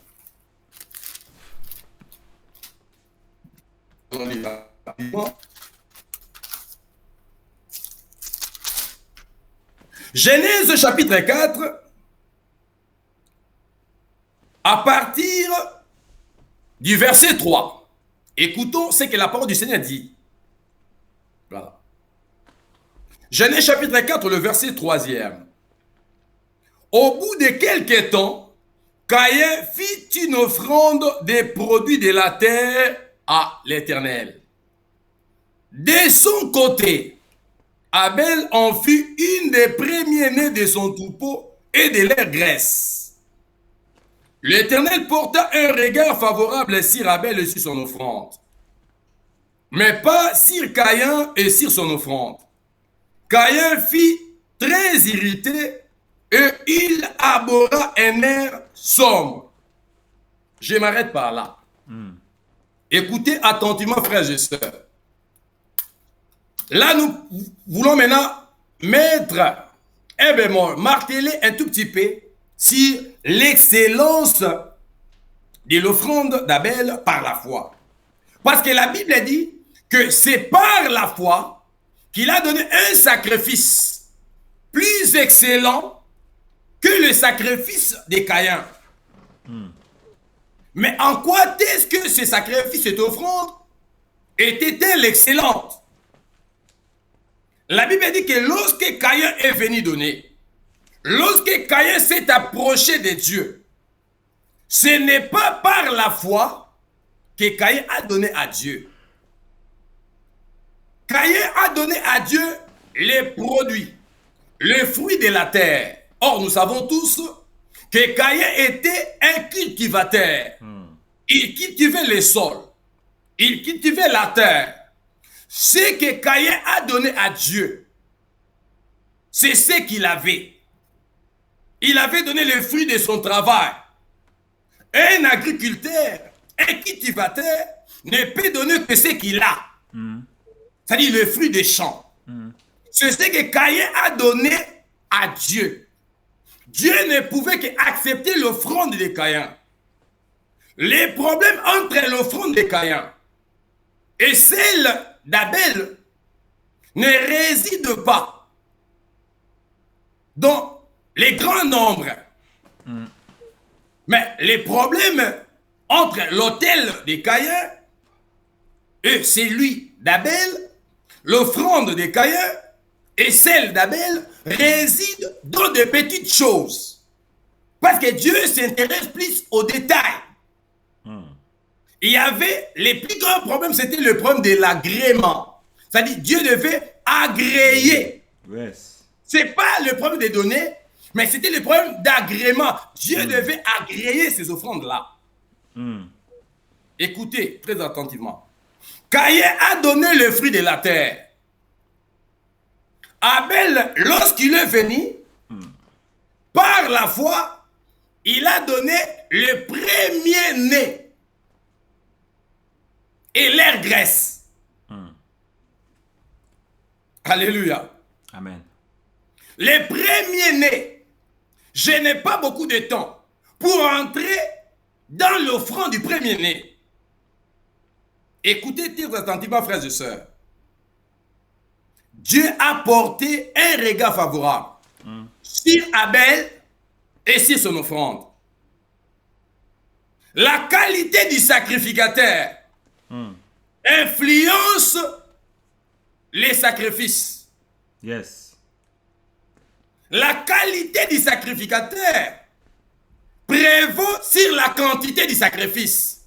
On lit rapidement. Genèse chapitre 4, à partir du verset 3. Écoutons ce que la parole du Seigneur dit. Voilà. Genèse chapitre 4, le verset 3e. Au bout de quelques temps, Caïn fit une offrande des produits de la terre à l'Éternel. De son côté, Abel en fut une des premiers-nés de son troupeau et de leur graisse. L'Éternel porta un regard favorable sur Abel et sur son offrande, mais pas sur Caïn et sur son offrande. Caïn fut très irrité et il abhorra un air sombre. Je m'arrête par là. Écoutez attentivement, frères et sœurs. Là, nous voulons maintenant mettre un bémol, marteler un tout petit peu sur l'excellence de l'offrande d'Abel par la foi. Parce que la Bible dit que c'est par la foi qu'il a donné un sacrifice plus excellent que le sacrifice de Caïn. Mais en quoi est-ce que ce sacrifice, cette offrande, était-elle excellente? La Bible dit que lorsque Caïn est venu donner, lorsque Caïn s'est approché de Dieu, ce n'est pas par la foi que Caïn a donné à Dieu. Caïn a donné à Dieu les produits, les fruits de la terre. Or, nous savons tous que Caïn était un cultivateur. Il cultivait les sols. Il cultivait la terre. Ce que Caïn a donné à Dieu, c'est ce qu'il avait. Il avait donné le fruit de son travail. Un agriculteur, un cultivateur ne peut donner que ce qu'il a. C'est-à-dire le fruit des champs. C'est ce que Caïn a donné à Dieu. Dieu ne pouvait qu'accepter l'offrande de Caïn. Les problèmes entre l'offrande de Caïn et celle d'Abel ne résident pas dans les grands nombres. Mais les problèmes entre l'autel de Caïn et celui d'Abel, l'offrande de Caïn et celle d'Abel résident dans de petites choses. Parce que Dieu s'intéresse plus aux détails. Il y avait les plus grands problèmes, c'était le problème de l'agrément. C'est-à-dire Dieu devait agréer.
Yes.
C'est pas le problème des données, mais c'était le problème d'agrément. Dieu devait agréer ces offrandes-là. Écoutez très attentivement. Caïn a donné le fruit de la terre. Abel, lorsqu'il est venu, par la foi, il a donné le premier-né et l'air graisse. Alléluia.
Amen.
Les premiers-nés, je n'ai pas beaucoup de temps pour entrer dans l'offrande du premier-né. Écoutez très attentivement, frères et sœurs. Dieu a porté un regard favorable sur Abel et sur son offrande. La qualité du sacrificateur influence les sacrifices.
Yes.
La qualité du sacrificateur prévaut sur la quantité du sacrifice.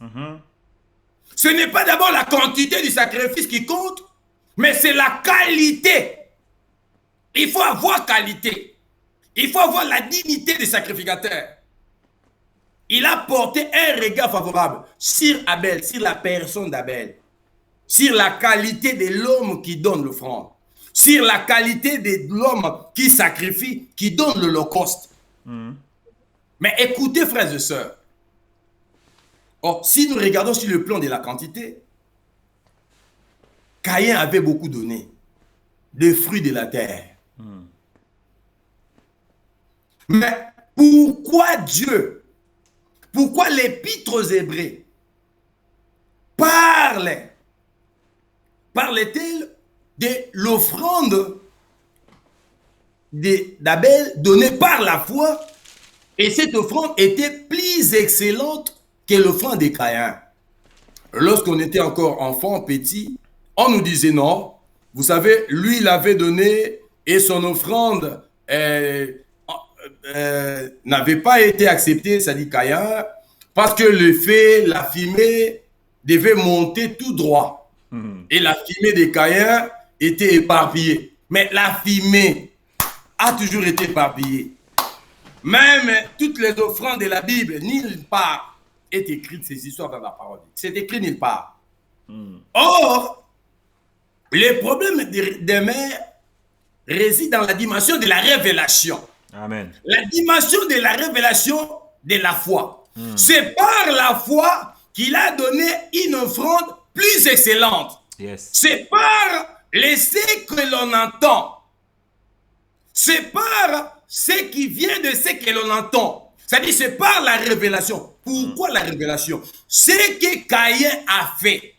Ce n'est pas d'abord la quantité du sacrifice qui compte, mais c'est la qualité. Il faut avoir qualité. Il faut avoir la dignité du sacrificateur. Il a porté un regard favorable sur Abel, sur la personne d'Abel, sur la qualité de l'homme qui donne l'offrande, sur la qualité de l'homme qui sacrifie, qui donne l'holocauste. Mais écoutez, frères et sœurs, si nous regardons sur le plan de la quantité, Caïn avait beaucoup donné des fruits de la terre. Mais pourquoi Dieu, pourquoi l'épître aux Hébreux parle-t-il de l'offrande d'Abel donnée par la foi, et cette offrande était plus excellente que l'offrande de Caïn? Lorsqu'on était encore enfant, petit, on nous disait non. Vous savez, lui, il avait donné et son offrande n'avait pas été acceptée, ça dit Caïn, parce que le feu, la fumée devait monter tout droit. Et la fumée de Caïn était éparpillée. Mais la fumée a toujours été éparpillée. Même toutes les offrandes de la Bible, nulle part est écrite ces histoires dans la parole. C'est écrit nulle part. Or, le problème des mères réside dans la dimension de la révélation.
Amen.
La dimension de la révélation de la foi. C'est par la foi qu'il a donné une offrande plus excellente.
Yes.
C'est par l'essai que l'on entend. C'est par ce qui vient de ce que l'on entend. C'est-à-dire, c'est par la révélation. Pourquoi la révélation? Ce que Caïn a fait,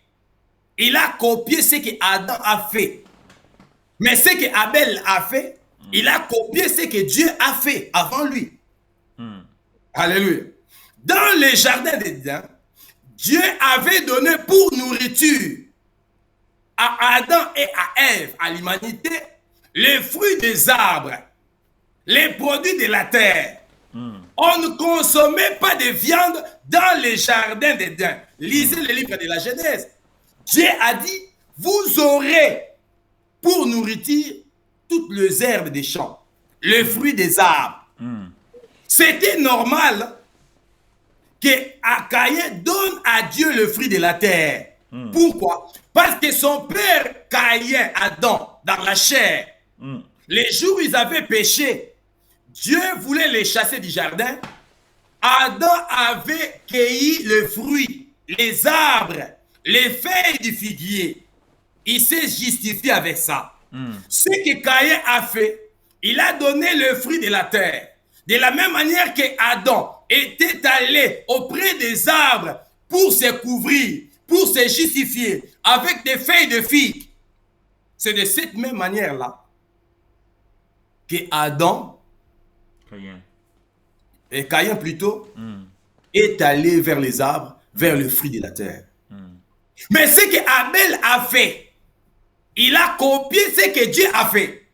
il a copié ce que Adam a fait. Mais ce que Abel a fait, il a copié ce que Dieu a fait avant lui. Alléluia. Dans le jardin d'Éden, Dieu avait donné pour nourriture à Adam et à Ève, à l'humanité, les fruits des arbres, les produits de la terre. On ne consommait pas de viande dans les jardins d'Éden. Lisez le livre de la Genèse. Dieu a dit, vous aurez pour nourriture toutes les herbes des champs, les fruits des arbres. C'était normal que Caïn donne à Dieu le fruit de la terre. Pourquoi? Parce que son père Caïn, Adam, dans la chair, les jours où ils avaient péché, Dieu voulait les chasser du jardin. Adam avait cueilli le fruit, les arbres, les feuilles du figuier. Il s'est justifié avec ça. Ce que Caïn a fait, il a donné le fruit de la terre. De la même manière que Adam était allé auprès des arbres pour se couvrir, pour se justifier avec des feuilles de figue. C'est de cette même manière-là que Adam et Caïn plutôt est allé vers les arbres, vers le fruit de la terre. Mais ce que Abel a fait, il a copié ce que Dieu a fait.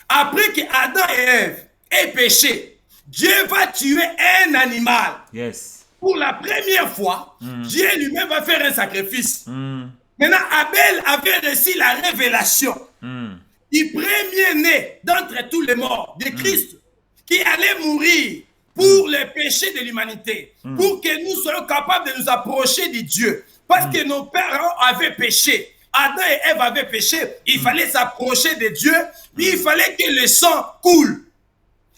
Après que Adam et Ève aient péché, Dieu va tuer un animal.
Yes.
Pour la première fois, Dieu lui-même va faire un sacrifice. Maintenant, Abel avait reçu la révélation du premier-né d'entre tous les morts de Christ qui allait mourir pour le péché de l'humanité, pour que nous soyons capables de nous approcher de Dieu. Parce que nos parents avaient péché. Adam et Ève avaient péché. Il fallait s'approcher de Dieu. Il fallait que le sang coule.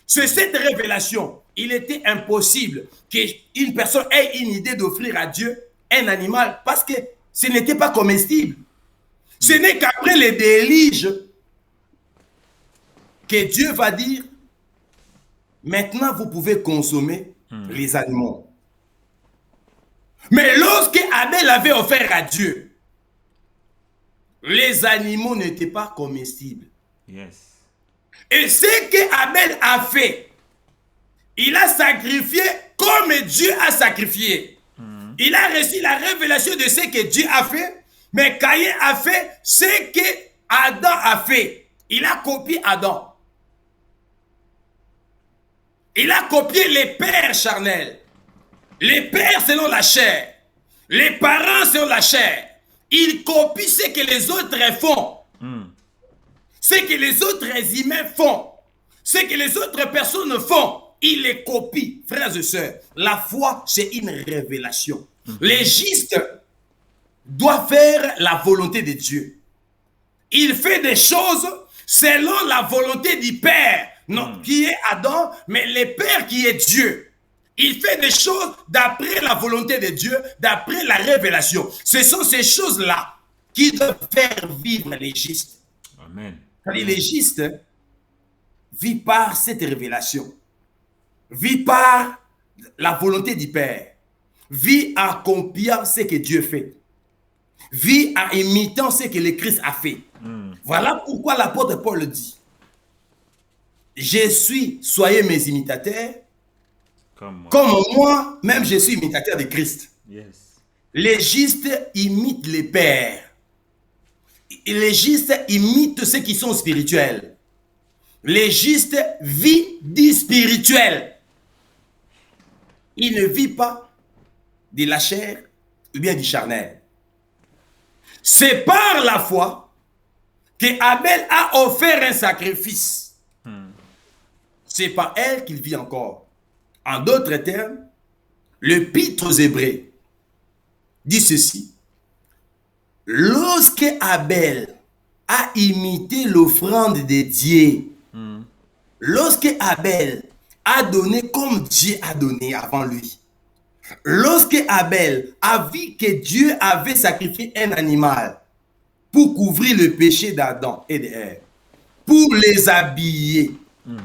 C'est cette révélation. Il était impossible qu'une personne ait une idée d'offrir à Dieu un animal parce que ce n'était pas comestible. Ce n'est qu'après les déluges que Dieu va dire maintenant vous pouvez consommer les animaux. Mais lorsque Abel avait offert à Dieu, les animaux n'étaient pas comestibles.
Yes.
Et ce que Abel a fait, il a sacrifié comme Dieu a sacrifié. Il a reçu la révélation de ce que Dieu a fait, mais Caïn a fait ce que Adam a fait. Il a copié Adam. Il a copié les pères charnels. Les pères selon la chair. Les parents selon la chair. Il copie ce que les autres font. Ce que les autres humains font. Ce que les autres personnes font. Il les copie, frères et sœurs. La foi, c'est une révélation. Les justes doivent faire la volonté de Dieu. Il fait des choses selon la volonté du Père, non, qui est Adam, mais le Père qui est Dieu. Il fait des choses d'après la volonté de Dieu, d'après la révélation. Ce sont ces choses-là qui doivent faire vivre les justes.
Amen.
Les justes vivent par cette révélation. Vit par la volonté du Père. Vit en accomplissant ce que Dieu fait. Vit en imitant ce que le Christ a fait. Voilà pourquoi l'apôtre Paul dit, soyez mes imitateurs, comme moi, même je suis imitateur de Christ.
Yes.
Les justes imitent les pères. Les justes imitent ceux qui sont spirituels. Les justes vivent du spirituel. Il ne vit pas de la chair ou bien du charnel. C'est par la foi que Abel a offert un sacrifice. C'est par elle qu'il vit encore. En d'autres termes, l'Épître aux Hébreux dit ceci. Lorsque Abel a imité l'offrande de Dieu, lorsque Abel a donné comme Dieu a donné avant lui, Lorsque Abel a vu que Dieu avait sacrifié un animal pour couvrir le péché d'Adam et d'Ève, pour les habiller,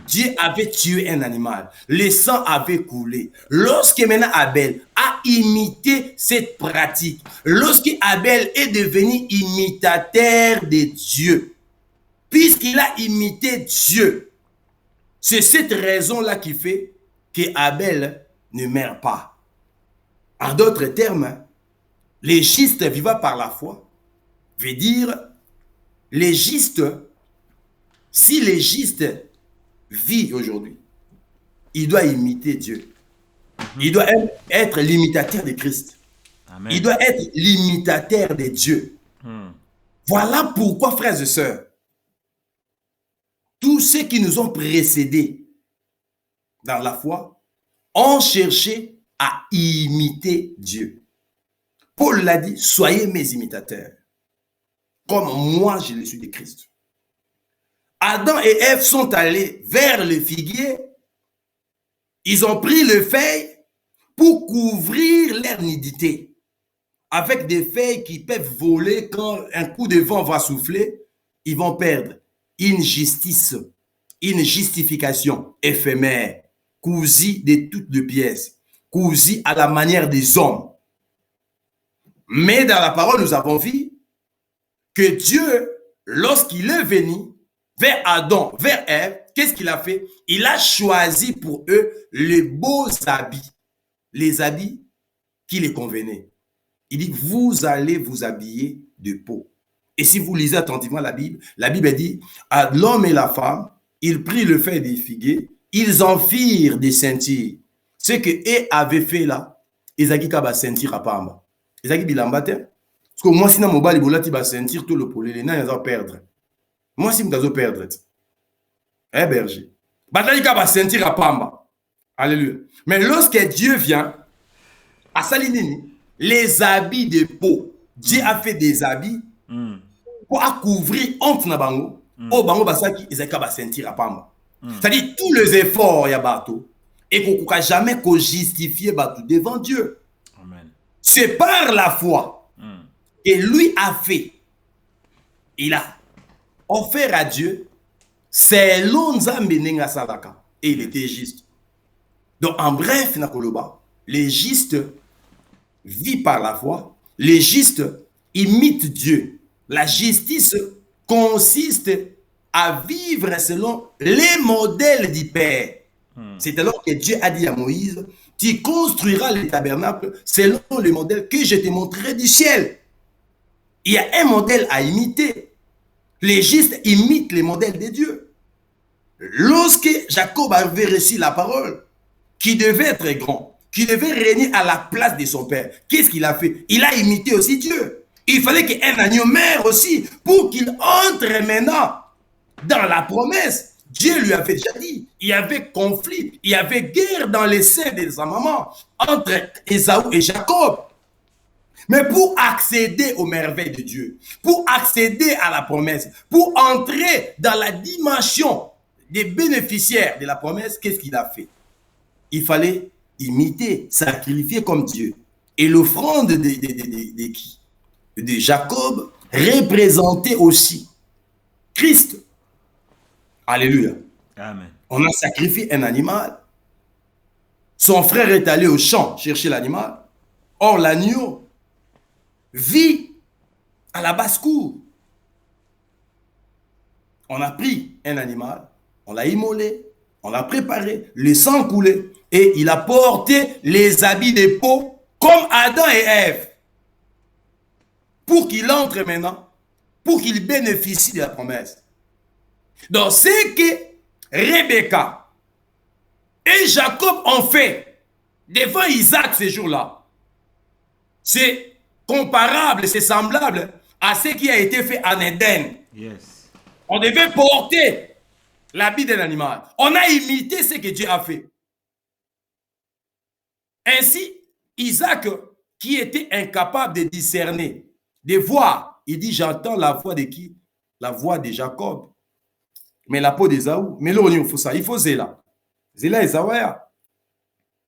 Dieu avait tué un animal. Le sang avait coulé. Lorsque maintenant Abel a imité cette pratique, lorsque Abel est devenu imitateur de Dieu, puisqu'il a imité Dieu, c'est cette raison-là qui fait que Abel ne meurt pas. En d'autres termes, les justes vivant par la foi veut dire les justes, si les justes vit aujourd'hui, il doit imiter Dieu. Il doit être l'imitateur de Christ.
Amen.
Il doit être l'imitateur de Dieu. Voilà pourquoi, frères et sœurs, tous ceux qui nous ont précédés dans la foi ont cherché à imiter Dieu. Paul l'a dit, soyez mes imitateurs, comme moi je le suis de Christ. Adam et Ève sont allés vers le figuier. Ils ont pris le feuille pour couvrir leur nudité. Avec des feuilles qui peuvent voler quand un coup de vent va souffler, ils vont perdre une justice, une justification éphémère, cousue de toutes les pièces, cousue à la manière des hommes. Mais dans la parole, nous avons vu que Dieu, lorsqu'il est venu vers Adam, vers Ève, qu'est-ce qu'il a fait? Il a choisi pour eux les beaux habits, les habits qui les convenaient. Il dit, vous allez vous habiller de peau. Et si vous lisez attentivement la Bible dit, à l'homme et la femme, ils prirent le feuille des figuiers, ils en firent des ceintures. Ce que Ève avait fait là, Ezaki kaba ceinture à pamba. Ezaki bilambate. Parce que moi, si na mobile, bolati ba ceinture, tout le poulet, les nains, ils vont perdre. Moi, si vous perdre, eh berger, batalika va sentir à pamba. Alléluia. Mais lorsque Dieu vient à Salinini, les habits de peau, Dieu a fait des habits pour couvrir honte na bango. Oh bango basaki, ils va sentir à pamba. C'est-à-dire tous les efforts ya bateau et qu'on ne jamais qu'on justifier bateau devant Dieu.
Amen.
C'est par la foi que lui a fait. Il a offert à Dieu selon Nzambe nenga salaka, et il était juste. Donc en bref, nakoloba, les justes vivent par la foi, les justes imitent Dieu. La justice consiste à vivre selon les modèles du Père. C'est alors que Dieu a dit à Moïse, tu construiras le tabernacle selon le modèle que je t'ai montré du ciel. Il y a un modèle à imiter. Les justes imitent les modèles de Dieu. Lorsque Jacob avait reçu la parole, qui devait être grand, qui devait régner à la place de son père, qu'est-ce qu'il a fait? Il a imité aussi Dieu. Il fallait qu'un agneau meure aussi pour qu'il entre maintenant dans la promesse. Dieu lui avait déjà dit, il y avait conflit, il y avait guerre dans les seins de sa maman entre Ésaü et Jacob. Mais pour accéder aux merveilles de Dieu, pour accéder à la promesse, pour entrer dans la dimension des bénéficiaires de la promesse, qu'est-ce qu'il a fait? Il fallait imiter, sacrifier comme Dieu. Et l'offrande de qui? De Jacob représentait aussi Christ. Alléluia.
Amen.
On a sacrifié un animal. Son frère est allé au champ chercher l'animal. Or, l'agneau vit à la basse-cour. On a pris un animal, on l'a immolé, on l'a préparé, le sang coulé, et il a porté les habits de peau comme Adam et Ève. Pour qu'il entre maintenant, pour qu'il bénéficie de la promesse. Donc, ce que Rebecca et Jacob ont fait devant Isaac ce jour-là, c'est comparable, c'est semblable à ce qui a été fait en Éden.
Yes.
On devait porter l'habit d'un animal. On a imité ce que Dieu a fait. Ainsi, Isaac, qui était incapable de discerner, de voir, il dit, j'entends la voix de qui? La voix de Jacob. Mais la peau d'Ésaü, mais là, il faut Zéla. Zéla et Zawaya.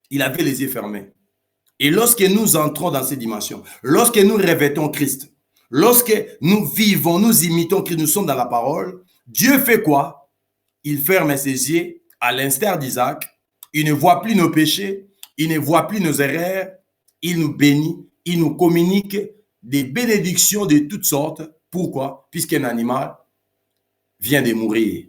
Il avait les yeux fermés. Et lorsque nous entrons dans ces dimensions, lorsque nous revêtons Christ, lorsque nous vivons, nous imitons Christ, nous sommes dans la parole, Dieu fait quoi? Il ferme ses yeux, à l'instar d'Isaac. Il ne voit plus nos péchés, il ne voit plus nos erreurs, il nous bénit, il nous communique des bénédictions de toutes sortes. Pourquoi? Puisqu'un animal vient de mourir.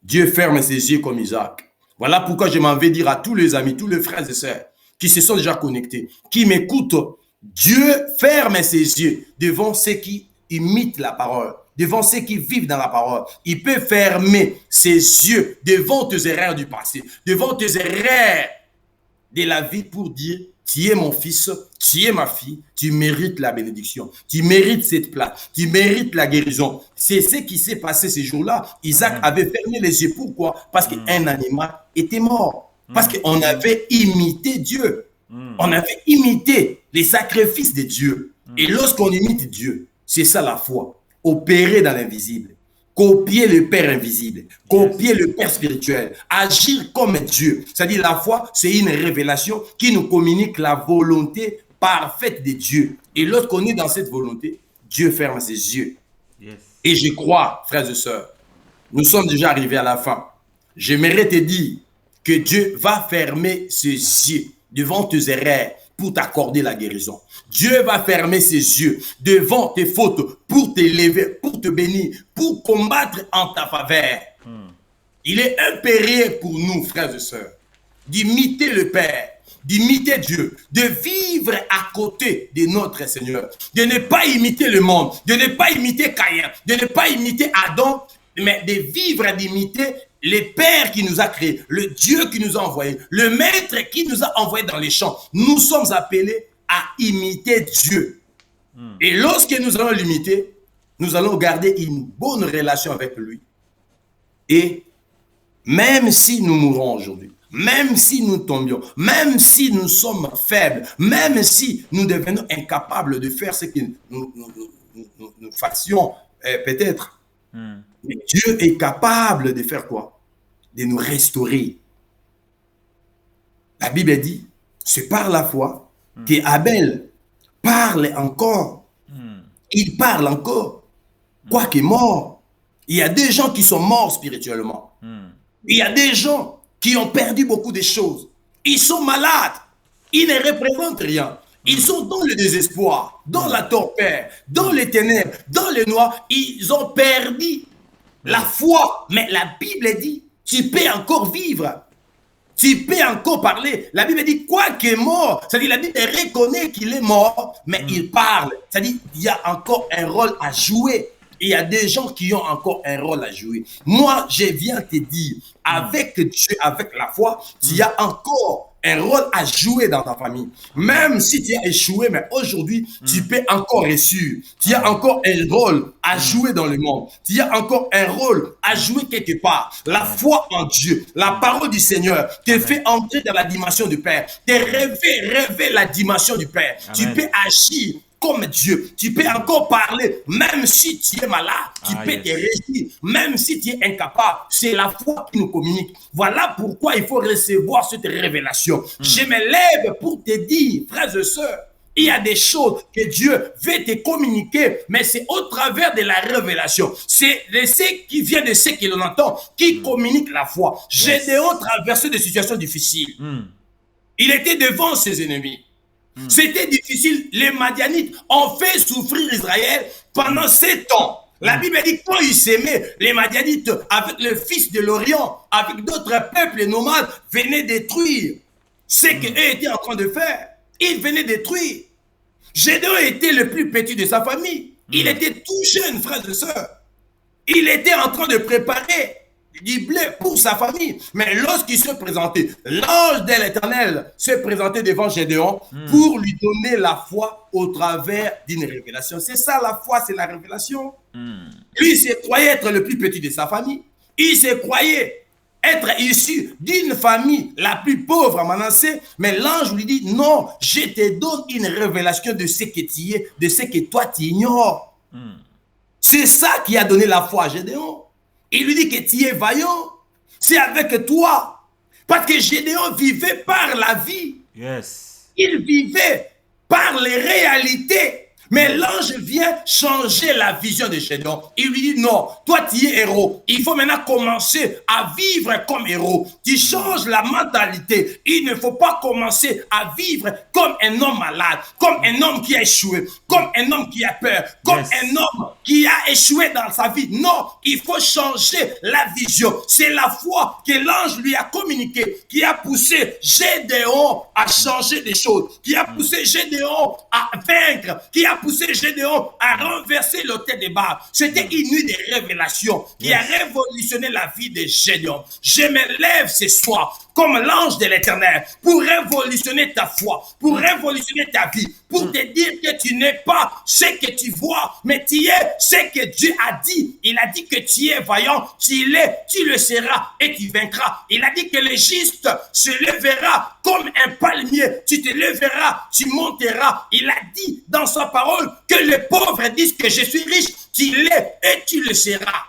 Dieu ferme ses yeux comme Isaac. Voilà pourquoi je m'en vais dire à tous les amis, tous les frères et sœurs qui se sont déjà connectés, qui m'écoutent. Dieu ferme ses yeux devant ceux qui imitent la parole, devant ceux qui vivent dans la parole. Il peut fermer ses yeux devant tes erreurs du passé, devant tes erreurs de la vie pour dire: tu es mon fils, tu es ma fille, tu mérites la bénédiction, tu mérites cette place, tu mérites la guérison. C'est ce qui s'est passé ces jours-là. Isaac avait fermé les yeux. Pourquoi? Parce qu'un animal était mort. Parce qu'on avait imité Dieu. On avait imité les sacrifices de Dieu. Et lorsqu'on imite Dieu, c'est ça la foi. Opérer dans l'invisible. Copier le Père invisible, copier le Père spirituel, agir comme Dieu. C'est-à-dire la foi, c'est une révélation qui nous communique la volonté parfaite de Dieu. Et lorsqu'on est dans cette volonté, Dieu ferme ses yeux. Et je crois, frères et sœurs, nous sommes déjà arrivés à la fin. J'aimerais te dire que Dieu va fermer ses yeux devant tes erreurs pour t'accorder la guérison. Dieu va fermer ses yeux devant tes fautes pour t'élever, pour te bénir, pour combattre en ta faveur. Il est impérieux pour nous, frères et sœurs, d'imiter le Père, d'imiter Dieu, de vivre à côté de notre Seigneur, de ne pas imiter le monde, de ne pas imiter Caïn, de ne pas imiter Adam, mais de vivre et d'imiter le Père qui nous a créés, le Dieu qui nous a envoyés, le Maître qui nous a envoyés dans les champs. Nous sommes appelés à imiter Dieu. Et lorsque nous allons l'imiter, nous allons garder une bonne relation avec lui. Et même si nous mourons aujourd'hui, même si nous tombions, même si nous sommes faibles, même si nous devenons incapables de faire ce que nous fassions peut-être, mais Dieu est capable de faire quoi? De nous restaurer. La Bible dit, c'est par la foi que Abel parle encore. Il parle encore. Quoique mort, il y a des gens qui sont morts spirituellement. Il y a des gens qui ont perdu beaucoup de choses. Ils sont malades. Ils ne représentent rien. Ils sont dans le désespoir, dans la torpeur, dans les ténèbres, dans le noir. Ils ont perdu la foi. Mais la Bible dit, tu peux encore vivre. Tu peux encore parler. La Bible dit, quoi qu'il est mort, c'est-à-dire la Bible reconnaît qu'il est mort, mais il parle. C'est-à-dire il y a encore un rôle à jouer. Il y a des gens qui ont encore un rôle à jouer. Moi, je viens te dire, avec Dieu, avec la foi, tu as encore un rôle à jouer dans ta famille. Même si tu as échoué, mais aujourd'hui, tu peux encore réussir. Tu as encore un rôle à jouer dans le monde. Tu as encore un rôle à jouer quelque part. La foi en Dieu, la parole du Seigneur te fait entrer dans la dimension du Père. Te rêver la dimension du Père. Amen. Tu peux agir comme Dieu. Tu peux encore parler, même si tu es malade. Tu peux te réjouir, même si tu es incapable. C'est la foi qui nous communique. Voilà pourquoi il faut recevoir cette révélation. Je me lève pour te dire, frères et sœurs, il y a des choses que Dieu veut te communiquer, mais c'est au travers de la révélation. C'est ce qui vient de ce que l'on entend, qui communique la foi. Gédéon traversait des situations difficiles. Il était devant ses ennemis. C'était difficile. Les Madianites ont fait souffrir Israël pendant 7 ans. La Bible dit quand ils s'aimaient, les Madianites, avec le fils de l'Orient, avec d'autres peuples nomades, venaient détruire ce qu'eux étaient en train de faire. Ils venaient détruire. Gédéon était le plus petit de sa famille. Il était tout jeune, frères et sœurs. Il était en train de préparer du blé pour sa famille. Mais lorsqu'il se présentait, l'ange de l'Éternel se présentait devant Gédéon pour lui donner la foi au travers d'une révélation. C'est ça la foi, c'est la révélation. Lui, il se croyait être le plus petit de sa famille. Il se croyait être issu d'une famille la plus pauvre à Manassé. Mais l'ange lui dit, non, je te donne une révélation de ce que tu es, de ce que toi tu ignores. C'est ça qui a donné la foi à Gédéon. Il lui dit que tu es vaillant. C'est avec toi. Parce que Gédéon vivait par la vie.
Yes.
Il vivait par les réalités. Mais l'ange vient changer la vision de Gédéon. Il lui dit non, toi tu es héros. Il faut maintenant commencer à vivre comme héros. Tu changes la mentalité. Il ne faut pas commencer à vivre comme un homme malade, comme un homme qui a échoué, comme un homme qui a peur, comme un homme qui a échoué dans sa vie. Non, il faut changer la vision. C'est la foi que l'ange lui a communiquée qui a poussé Gédéon à changer des choses, qui a poussé Gédéon à vaincre, qui a poussé Gédéon à renverser l'autel des Baals. C'était une nuit de révélation qui a révolutionné la vie de Gédéon. Je me lève ce soir comme l'ange de l'Éternel pour révolutionner ta foi, pour révolutionner ta vie, pour te dire que tu n'es pas ce que tu vois, mais tu es ce que Dieu a dit. Il a dit que tu es vaillant, tu l'es, tu le seras et tu vaincras. Il a dit que le juste se lèvera comme un palmier, tu te lèveras, tu monteras. Il a dit dans sa parole que les pauvres disent que je suis riche, tu l'es et tu le seras.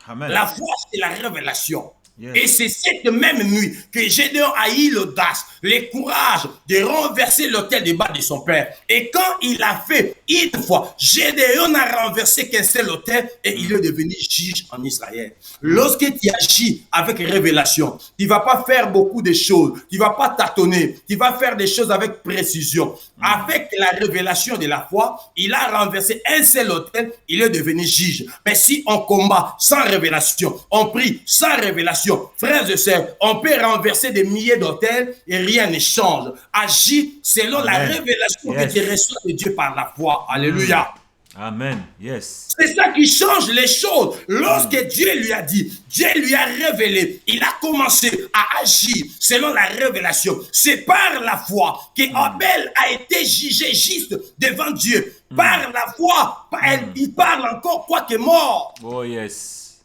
Amen.
La foi, c'est la révélation. Et c'est cette même nuit que Gédéon a eu l'audace, le courage de renverser l'autel des Baals de son père. Et quand il a fait une fois, Gédéon n'a renversé qu'un seul autel et il est devenu juge en Israël. Lorsque tu agis avec révélation, tu ne vas pas faire beaucoup de choses, tu ne vas pas tâtonner, tu vas faire des choses avec précision. Avec la révélation de la foi, il a renversé un seul autel, il est devenu juge. Mais si on combat sans révélation, on prie sans révélation, frères et sœurs, on peut renverser des milliers d'autels et rien ne change. Agis selon la révélation que tu reçois de Dieu par la foi. Alléluia.
Amen. Yes.
C'est ça qui change les choses. Lorsque Dieu lui a dit, Dieu lui a révélé, il a commencé à agir selon la révélation. C'est par la foi que Abel a été jugé juste devant Dieu. Par la foi, il parle encore quoique mort.
Oh yes.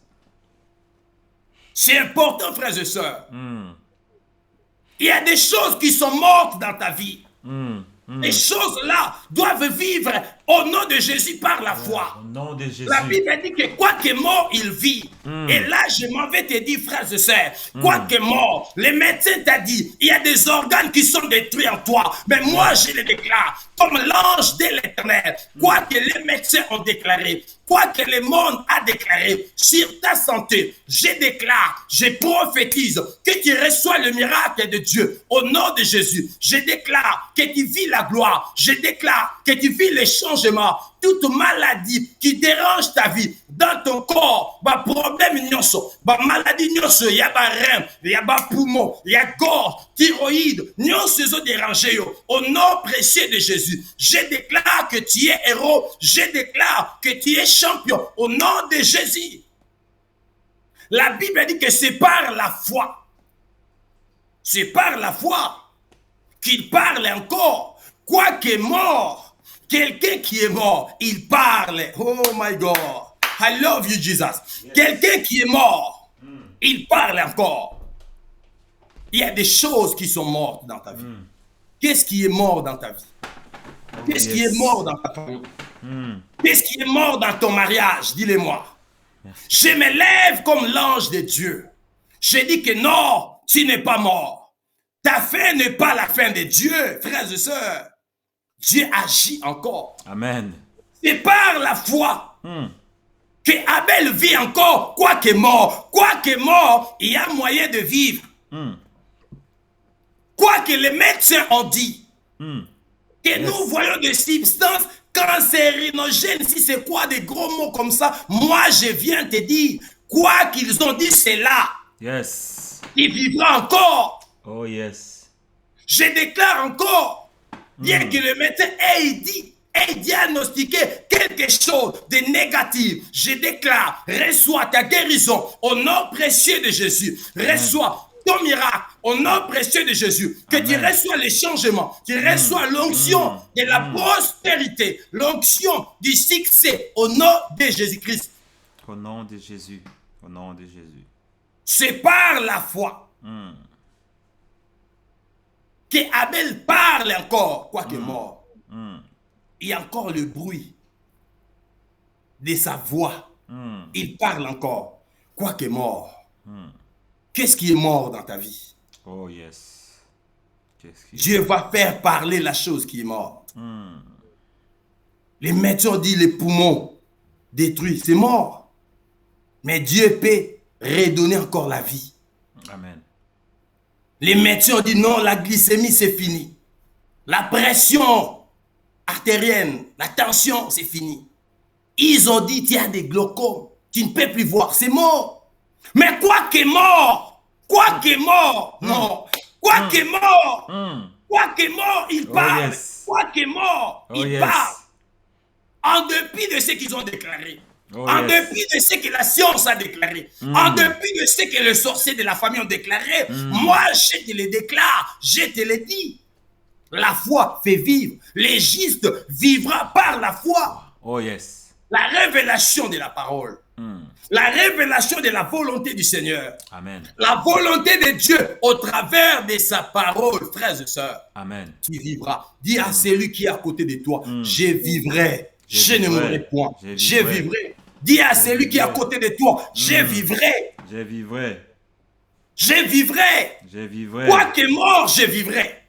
C'est important, frères et sœurs. Il y a des choses qui sont mortes dans ta vie. Les choses-là doivent vivre au nom de Jésus par la foi.
Au nom de Jésus.
La Bible dit que quoi que mort, il vit. Et là, je m'en vais te dire, frères et sœurs, quoi que mort, les médecins t'ont dit, il y a des organes qui sont détruits en toi. Mais moi, je les déclare comme l'ange de l'Éternel. Quoi que les médecins ont déclaré, quoi que le monde a déclaré sur ta santé, je déclare, je prophétise que tu reçois le miracle de Dieu au nom de Jésus. Je déclare que tu vis la gloire. Je déclare que tu vis les changements. Toute maladie qui dérange ta vie dans ton corps, bah problème nyonso, bah maladie nyonso, y a ba rein, y a ba poumon, y a gorge, thyroïde, nyonso zo dérangé yo. Au nom précieux de Jésus, je déclare que tu es héros, je déclare que tu es champion au nom de Jésus. La Bible dit que c'est par la foi. C'est par la foi qu'il parle encore. Quoique mort, quelqu'un qui est mort, il parle. Oh my God. I love you, Jesus. Yes. Quelqu'un qui est mort, il parle encore. Il y a des choses qui sont mortes dans ta vie. Qu'est-ce qui est mort dans ta vie? Qu'est-ce qui est mort dans ta famille? Qu'est-ce qui est mort dans ton mariage? Dis-le-moi. Je me lève comme l'ange de Dieu. Je dis que non, tu n'es pas mort. Ta fin n'est pas la fin de Dieu, frères et sœurs. Dieu agit encore.
Amen.
C'est par la foi que Abel vit encore, quoique mort. Quoique mort, il y a moyen de vivre. Quoique les médecins ont dit que nous voyons des substances cancérinogènes, si c'est quoi des gros mots comme ça, moi je viens te dire, quoi qu'ils ont dit, c'est là.
Yes.
Il vivra encore.
Oh yes.
Je déclare encore, bien que le médecin ait diagnostiqué quelque chose de négatif, je déclare, reçois ta guérison au nom précieux de Jésus. Reçois ton miracle au nom précieux de Jésus. Que tu reçois les changements, tu reçois l'onction de la prospérité, l'onction du succès au nom de Jésus-Christ.
Au nom de Jésus. Au nom de Jésus.
C'est par la foi que Abel parle encore, quoique mort. Il y a encore le bruit de sa voix. Il parle encore, quoique mort. Qu'est-ce qui est mort dans ta vie?
Oh yes.
Dieu va faire parler la chose qui est morte. Les médecins disent les poumons détruits, c'est mort. Mais Dieu peut redonner encore la vie.
Amen.
Les médecins disent non, la glycémie c'est fini. La pression artérienne, la tension c'est fini. Ils ont dit tu as des glaucomes, tu ne peux plus voir, c'est mort. Mais quoi qu'est mort, non. Quoi qu'est mort, il parle.
Yes.
Quoi qu'est mort, il parle. En dépit de ce qu'ils ont déclaré. En dépit de ce que la science a déclaré, en dépit de ce que les sorciers de la famille ont déclaré, moi je te le déclare, je te le dis. La foi fait vivre. Le juste vivra par la foi.
Oh yes.
La révélation de la parole. La révélation de la volonté du Seigneur.
Amen.
La volonté de Dieu au travers de sa parole, frères et sœurs.
Amen.
Tu vivras. Dis à celui qui est à côté de toi, je vivrai. Je ne mourrai point. Je vivrai. Dis à celui qui est à côté de toi, je vivrai.
Je vivrai.
Je vivrai.
Je vivrai.
Quoi que mort, je vivrai.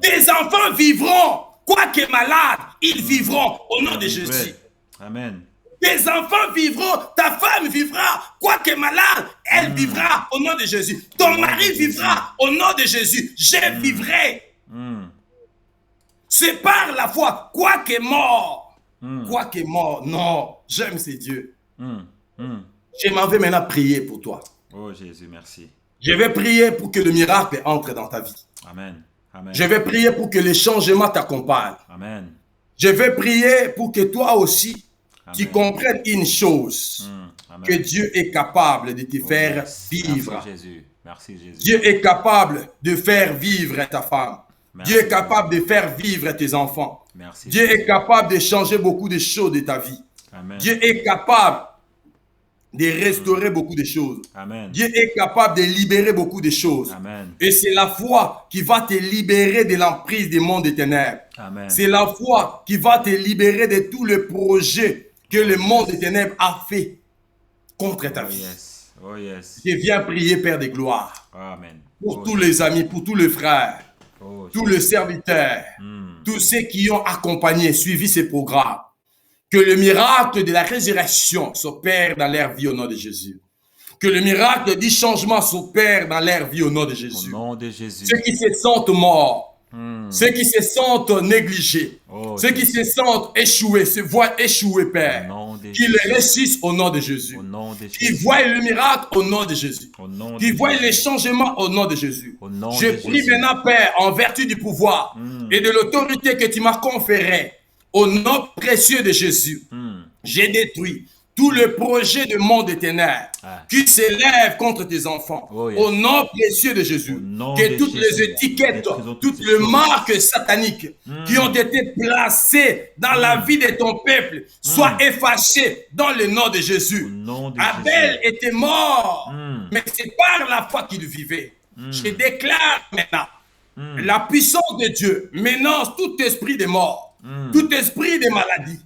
Tes enfants vivront. Quoi que malades, ils vivront au nom de Jésus.
Amen.
Tes enfants vivront, ta femme vivra. Quoi que malade, elle vivra au nom de Jésus. Ton mari vivra au nom de Jésus. Je vivrai. C'est par la foi. Quoi que mort. Quoi que mort, non, j'aime ces dieux. Je m'en vais maintenant prier pour toi.
Oh Jésus, merci.
Je vais prier pour que le miracle entre dans ta vie.
Amen. Amen.
Je vais prier pour que les changements t'accompagnent.
Amen.
Je vais prier pour que toi aussi,
Amen.
tu comprennes une chose. Que Dieu est capable de te faire vivre.
Merci Jésus. Merci Jésus.
Dieu est capable de faire vivre ta femme.
Merci.
Dieu est capable de faire vivre tes enfants.
Merci.
Dieu est capable de changer beaucoup de choses de ta vie.
Amen.
Dieu est capable de restaurer beaucoup de choses.
Amen.
Dieu est capable de libérer beaucoup de choses.
Amen.
Et c'est la foi qui va te libérer de l'emprise des mondes des ténèbres.
Amen.
C'est la foi qui va te libérer de tous les projets que le monde des ténèbres a fait contre ta vie.
Yes. Oh yes.
Je viens prier, Père de gloire,
Amen.
pour tous les amis, pour tous les frères,
Oh,
tous les serviteurs, tous ceux qui ont accompagné, suivi ces programmes. Que le miracle de la résurrection s'opère dans leur vie au nom de Jésus. Que le miracle du changement s'opère dans leur vie au nom de Jésus.
Au nom de Jésus.
Ceux qui se sentent morts, ceux qui se sentent négligés, ceux qui se sentent échoués, se voient échoués, Père, qu'ils réussissent au nom de Jésus. Qu'ils voient le miracle au nom de Jésus. Qu'ils voient les changements au nom de Jésus. Je prie maintenant, Père, en vertu du pouvoir et de l'autorité que tu m'as conférée, au nom précieux de Jésus, j'ai détruit tout le projet de monde des ténèbres qui s'élève contre tes enfants. Au nom précieux de Jésus, que toutes les étiquettes, toutes les marques sataniques qui ont été placées dans la vie de ton peuple soient effacées dans le nom de Jésus. Abel était mort, mais c'est par la foi qu'il vivait. Je déclare maintenant la puissance de Dieu menace tout esprit de mort. Tout esprit de maladie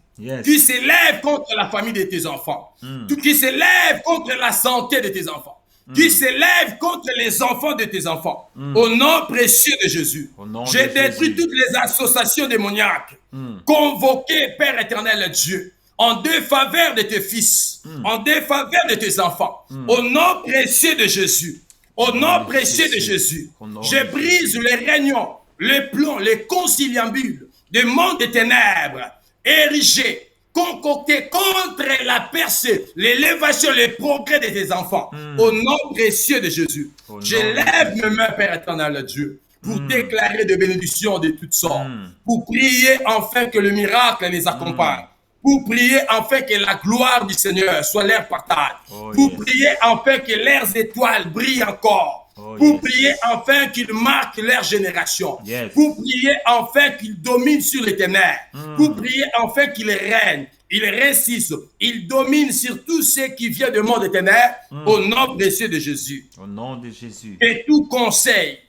qui s'élève contre la famille de tes enfants, qui s'élève contre la santé de tes enfants, qui s'élève contre les enfants de tes enfants, au nom précieux de Jésus. J'ai détruit toutes les associations démoniaques convoquées, Père éternel Dieu, en défaveur de tes fils, en défaveur de tes enfants, au nom précieux de Jésus. Au nom précieux de Jésus, je brise les réunions, les plans, les conciliabules des mondes des ténèbres, érigés, concoctés contre la percée, l'élévation, les progrès de tes enfants. Au nom précieux de Jésus, je lève mes mains, Père éternel Dieu, pour déclarer des bénédictions de toutes sortes, pour prier enfin que le miracle les accompagne, pour prier enfin que la gloire du Seigneur soit leur partage, pour prier enfin que leurs étoiles brillent encore, pour prier enfin qu'ils marquent leur génération, pour prier enfin qu'ils dominent sur les ténèbres, pour prier enfin qu'ils règnent, ils réussissent, ils dominent sur tout ce qui vient du monde des ténèbres, au nom précieux de Jésus.
Au nom de Jésus.
Que tout conseil,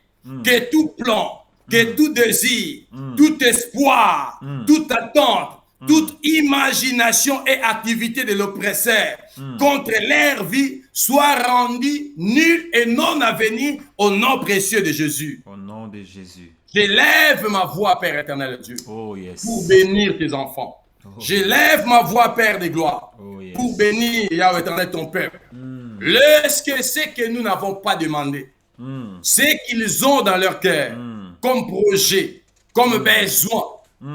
que tout plan, que tout désir, tout espoir, toute attente, toute imagination et activité de l'oppresseur contre leur vie soit rendue nulle et non avenue au nom précieux de Jésus.
de Jésus.
J'élève ma voix, Père éternel Dieu,
Oh yes.
pour bénir tes enfants. J'élève ma voix, Père des gloires,
Oh yes.
pour bénir, Yahweh éternel, ton peuple. Lorsque ce que nous n'avons pas demandé, ce qu'ils ont dans leur cœur, comme projet, comme besoin,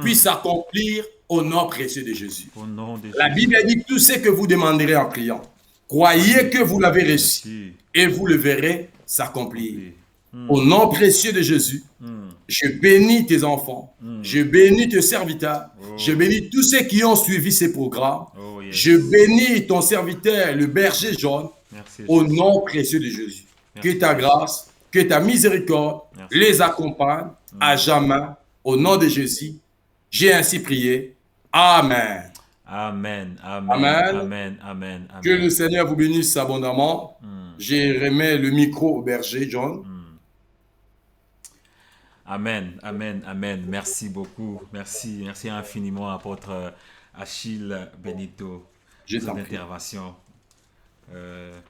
puisse s'accomplir au nom précieux de Jésus.
Au nom de
La
Jésus.
Bible dit tout ce que vous demanderez en priant. Croyez que vous l'avez reçu
Merci.
et vous le verrez s'accomplir. Au nom précieux de Jésus, je bénis tes enfants, je bénis tes serviteurs, je bénis tous ceux qui ont suivi ces programmes.
Oh yes.
Je bénis ton serviteur, le berger jaune,
Merci.
au
Jésus.
nom précieux de Jésus.
Merci.
Que ta grâce, que ta miséricorde
Merci.
les accompagne à jamais. Au nom de Jésus, j'ai ainsi prié. Amen.
Amen. Amen.
Amen.
Amen. Amen.
Que le
Amen.
Seigneur vous bénisse abondamment. Je remets le micro au berger John.
Amen, amen, amen. Merci beaucoup. Merci, merci infiniment, apôtre Achille Benito,
Je
pour
t'en
cette
prie.
intervention.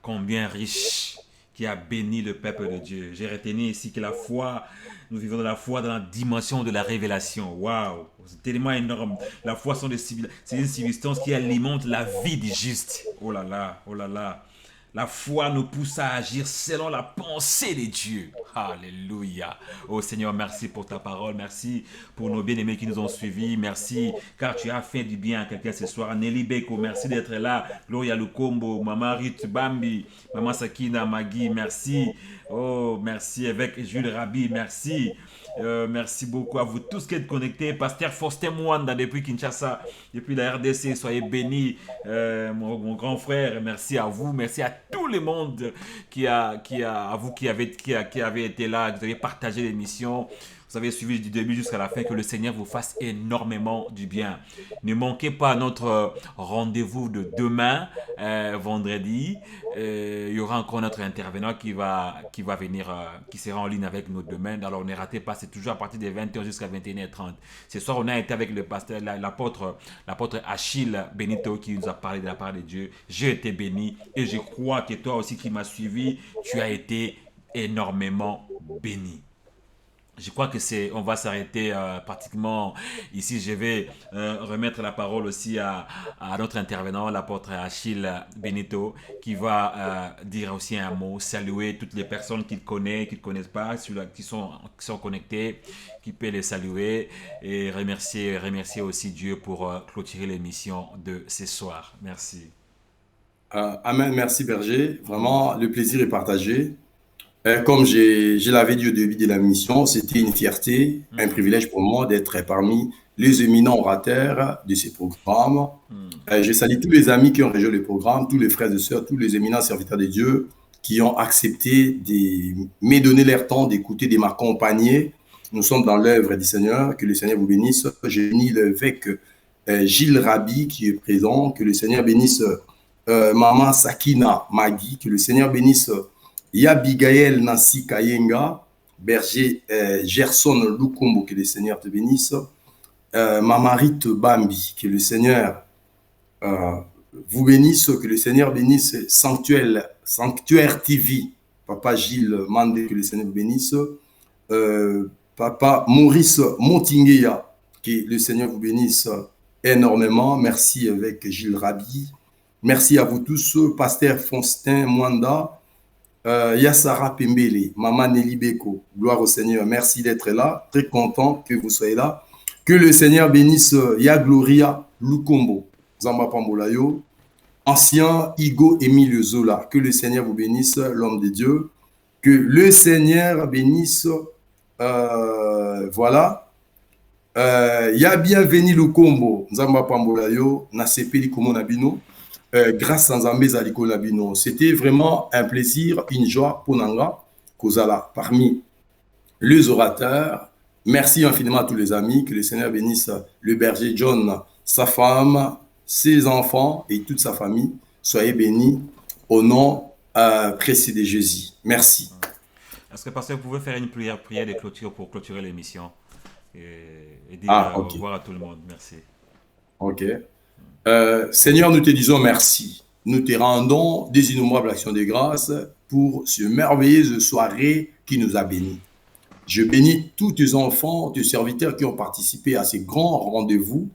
Combien riche, qui a béni le peuple de Dieu. J'ai retenu ici que la foi, nous vivons de la foi dans la dimension de la révélation. Waouh, c'est tellement énorme. La foi, c'est une substance qui alimente la vie du juste. Oh là là, oh là là. La foi nous pousse à agir selon la pensée de Dieu. Alléluia. Oh Seigneur, merci pour ta parole. Merci pour nos bien-aimés qui nous ont suivis. Merci car tu as fait du bien à quelqu'un ce soir. Nelly Beko, merci d'être là. Gloria Lukombo, Maman Ruth Bambi, Maman Sakina Magui, merci. Oh, merci avec Jules Rabi, merci. Merci beaucoup à vous tous qui êtes connectés. Pasteur Faustin Mwanda depuis Kinshasa, depuis la RDC, soyez bénis. Mon grand frère, merci à vous. Merci à tout le monde à vous qui avez été là, que vous avez partagé l'émission. Vous avez suivi du début jusqu'à la fin. Que le Seigneur vous fasse énormément du bien. Ne manquez pas notre rendez-vous de demain, vendredi. Il y aura encore notre intervenant qui va venir, qui sera en ligne avec nous demain. Alors ne ratez pas, c'est toujours à partir des 20h jusqu'à 21h30. Ce soir, on a été avec le pasteur, l'apôtre Achille Benito qui nous a parlé de la part de Dieu. J'ai été béni et je crois que toi aussi qui m'as suivi, tu as été énormément béni. Je crois que on va s'arrêter pratiquement ici. Je vais remettre la parole aussi à notre intervenant, l'apôtre Achille Benito, qui va dire aussi un mot, saluer toutes les personnes qu'il connaît, qu'il ne connaissent pas, qui sont connectés, qui peut les saluer et remercier aussi Dieu pour clôturer l'émission de ce soir. Merci.
Amen, merci berger. Vraiment, le plaisir est partagé. Comme je l'avais dit au début de la mission, c'était une fierté, un privilège pour moi d'être parmi les éminents orateurs de ces programmes. Je salue tous les amis qui ont rejoint le programme, tous les frères et sœurs, tous les éminents serviteurs de Dieu qui ont accepté de me donner leur temps d'écouter, de m'accompagner. Nous sommes dans l'œuvre du Seigneur, que le Seigneur vous bénisse. Je bénis l'évêque Gilles Rabi qui est présent, que le Seigneur bénisse Maman Sakina Magui, que le Seigneur bénisse Yabigaël Nancy Kayenga, berger Gerson Lukombo, que le Seigneur te bénisse. Mamarit Bambi, que le Seigneur vous bénisse, que le Seigneur bénisse Sanctuaire TV. Papa Gilles Mandé, que le Seigneur vous bénisse. Papa Maurice Montingueya, que le Seigneur vous bénisse énormément. Merci avec Gilles Rabi. Merci à vous tous, Pasteur Faustin Mwanda. Yassara Pembele, Maman Nelly Beko, gloire au Seigneur, merci d'être là, très content que vous soyez là. Que le Seigneur bénisse Ya Gloria Lukombo, Zamba Pambolayo, ancien Igo Emile Zola, que le Seigneur vous bénisse, l'homme de Dieu, que le Seigneur bénisse, voilà, Ya Bienveni Lukombo, Zamba Pambolayo, Nasepeli Komonabino. Grâce à Nzambe Zaliko Labino. C'était vraiment un plaisir, une joie pour Nanga, Kozala, parmi les orateurs. Merci infiniment à tous les amis, que le Seigneur bénisse le berger John, sa femme, ses enfants et toute sa famille. Soyez bénis au nom précieux de Jésus. Merci.
Est-ce que pasteur, vous pouvez faire une prière de clôture pour clôturer l'émission et dire au revoir à tout le monde. Merci.
Ok. Seigneur, nous te disons merci. Nous te rendons des innombrables actions de grâce pour ce merveilleuse soirée qui nous a bénis. Je bénis tous tes enfants, tes serviteurs qui ont participé à ces grands rendez-vous.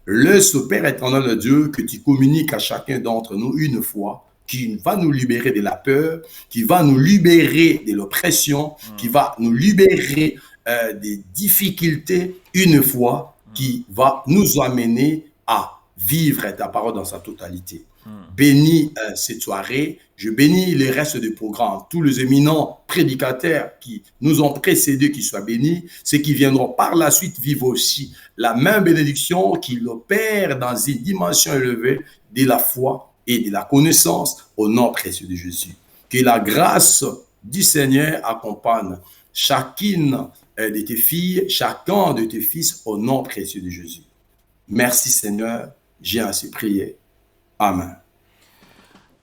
Laisse, Père éternel de Dieu, que tu communiques à chacun d'entre nous une fois, qui va nous libérer de la peur, qui va nous libérer de l'oppression, qui va nous libérer des difficultés une fois, qui va nous amener à vivre ta parole dans sa totalité. Bénis cette soirée, je bénis le reste du programme, tous les éminents prédicateurs qui nous ont précédés, qui soient bénis, ceux qui viendront par la suite vivre aussi la même bénédiction qu'il opère dans une dimension élevée de la foi et de la connaissance au nom précieux de Jésus. Que la grâce du Seigneur accompagne chacune de tes filles, chacun de tes fils au nom précieux de Jésus. Merci Seigneur, j'ai ainsi prié. Amen.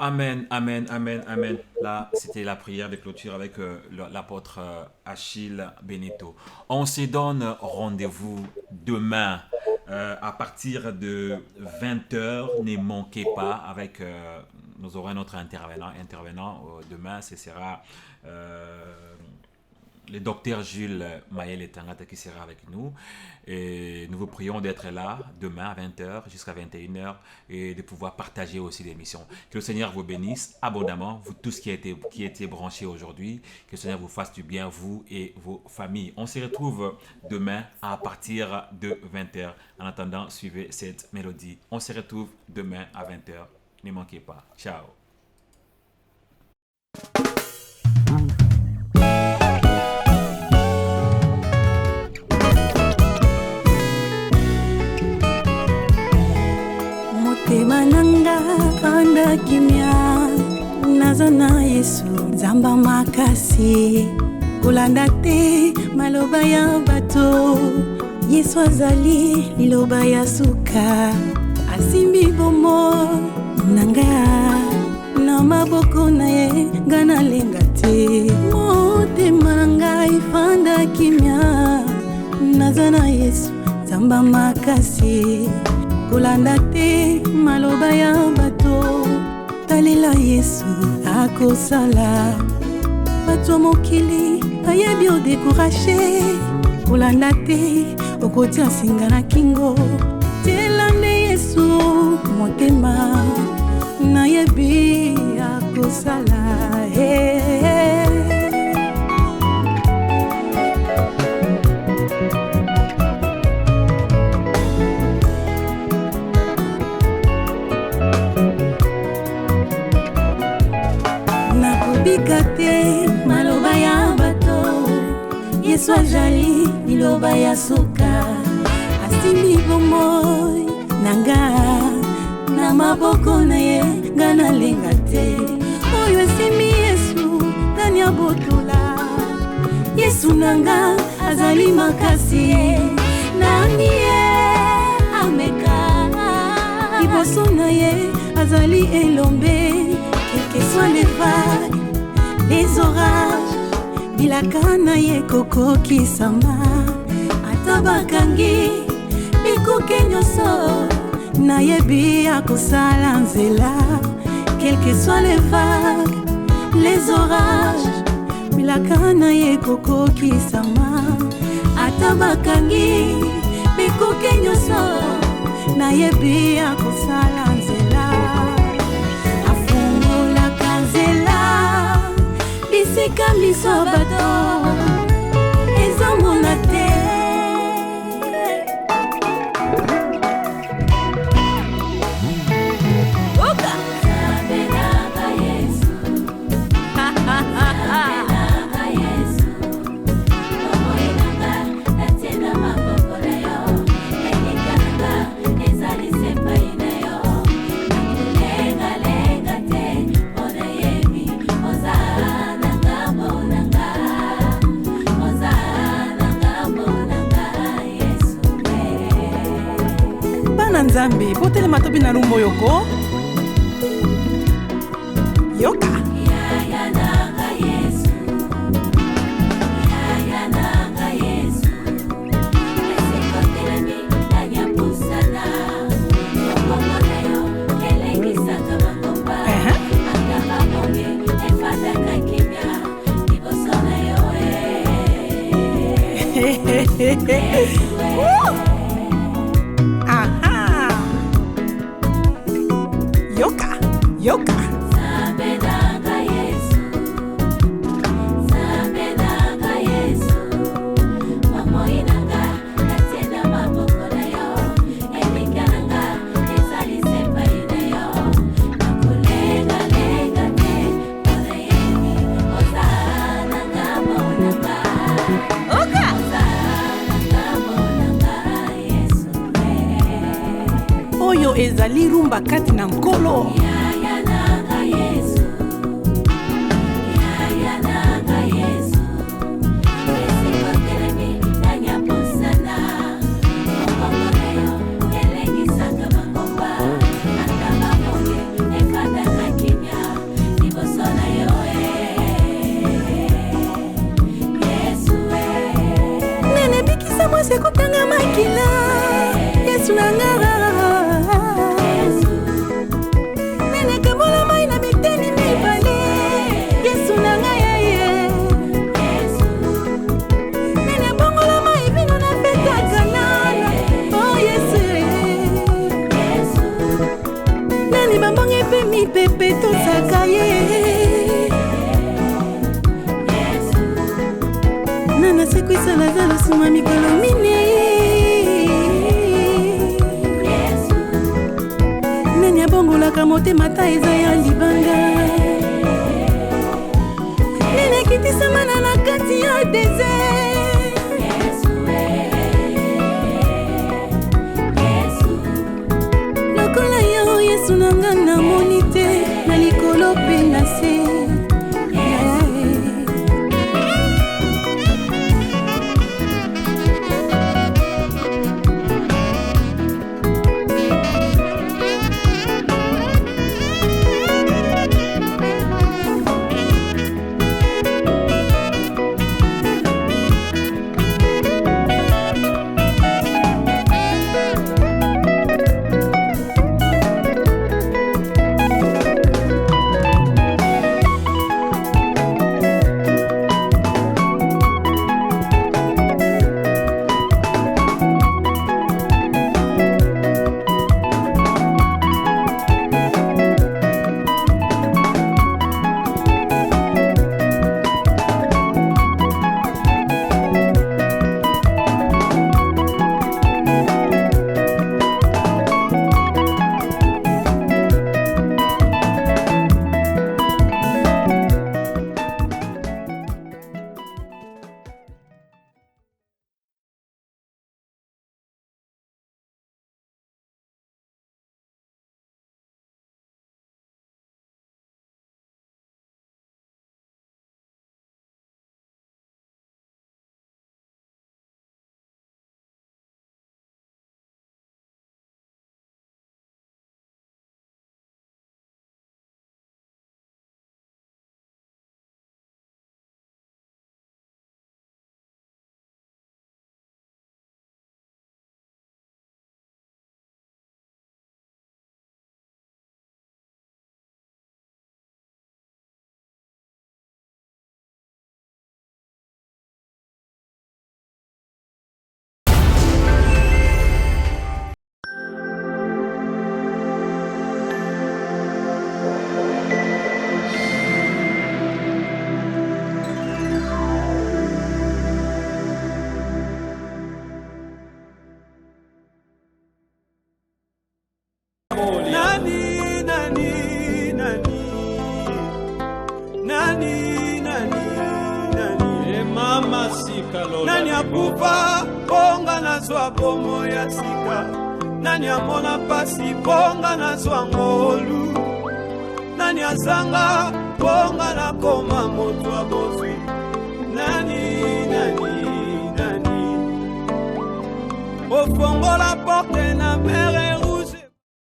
Amen, amen, amen, amen. Là, c'était la prière de clôture avec l'apôtre Achille Benito. On se donne rendez-vous demain à partir de 20h. Ne manquez pas avec... nous aurons notre intervenant demain. Ce sera... le docteur Jules Maël Tangata qui sera avec nous. Et nous vous prions d'être là demain à 20h jusqu'à 21h et de pouvoir partager aussi l'émission. Que le Seigneur vous bénisse abondamment, vous tous qui étiez branchés aujourd'hui. Que le Seigneur vous fasse du bien, vous et vos familles. On se retrouve demain à partir de 20h. En attendant, suivez cette mélodie. On se retrouve demain à 20h. Ne manquez pas. Ciao.
Temananga kanda kimya nazana Yesu nzamba makasi kolanda te maloba ya bato Yesu azali liloba ya suka asimbi bomo nanga na maboko na ye ngana lenga te motema nanga ifanda kimya nazana Yesu nzamba makasi kolanda te maloba ya bato talela Yesu akosala bato mokili bayebi odécouragé kolanda te okotia singa na kingo telande Yesu motema nayebi akosala Bikate maloba ya bato Yesu ajali liloba ya suka asimbi bomoi nanga na maboko na ye ngana lenga te oyo asimbi Yesu ndani ya botola Yesu nanga azali makasi nani ye ameka liboso na ye azali elombe quelles que soient les vagues les orages bilakana ye koko kisama atabakangi bikuke nyoso na yebi akosala nzela quelles que soient les vagues les orages bilakana ye koko kisama atabakangi bikuke nyoso na yebi akosala nzela afungola kanzela bisika miso bato ezomona te oka sabelaka Yesu sabelaka Yesu omoyenanga natenda maboko na yo elikanga ezali sepai na yo nakulengalenga te mpona yebi ozala bana nzambe botelema tobi na lumbo yoko yoka yoka oyo ezali rumba kati na nkolo nene bikisa mwasi kutanga makila Yesu na ngara pepe to sakaye nana sekwisa lazalo suma mikolo mine nani abongolaka motema ta eza ya libanga nene kitisamana na kati ya desert lokola yo Yesu nanga na monite na likolo pe na se
Nani akufa ponga na zwa bomo ya sika Nani amona pasi ponga na zwa ngolu Nani azanga ponga na koma moto wa bozwi Nani Ofongo la porte na mere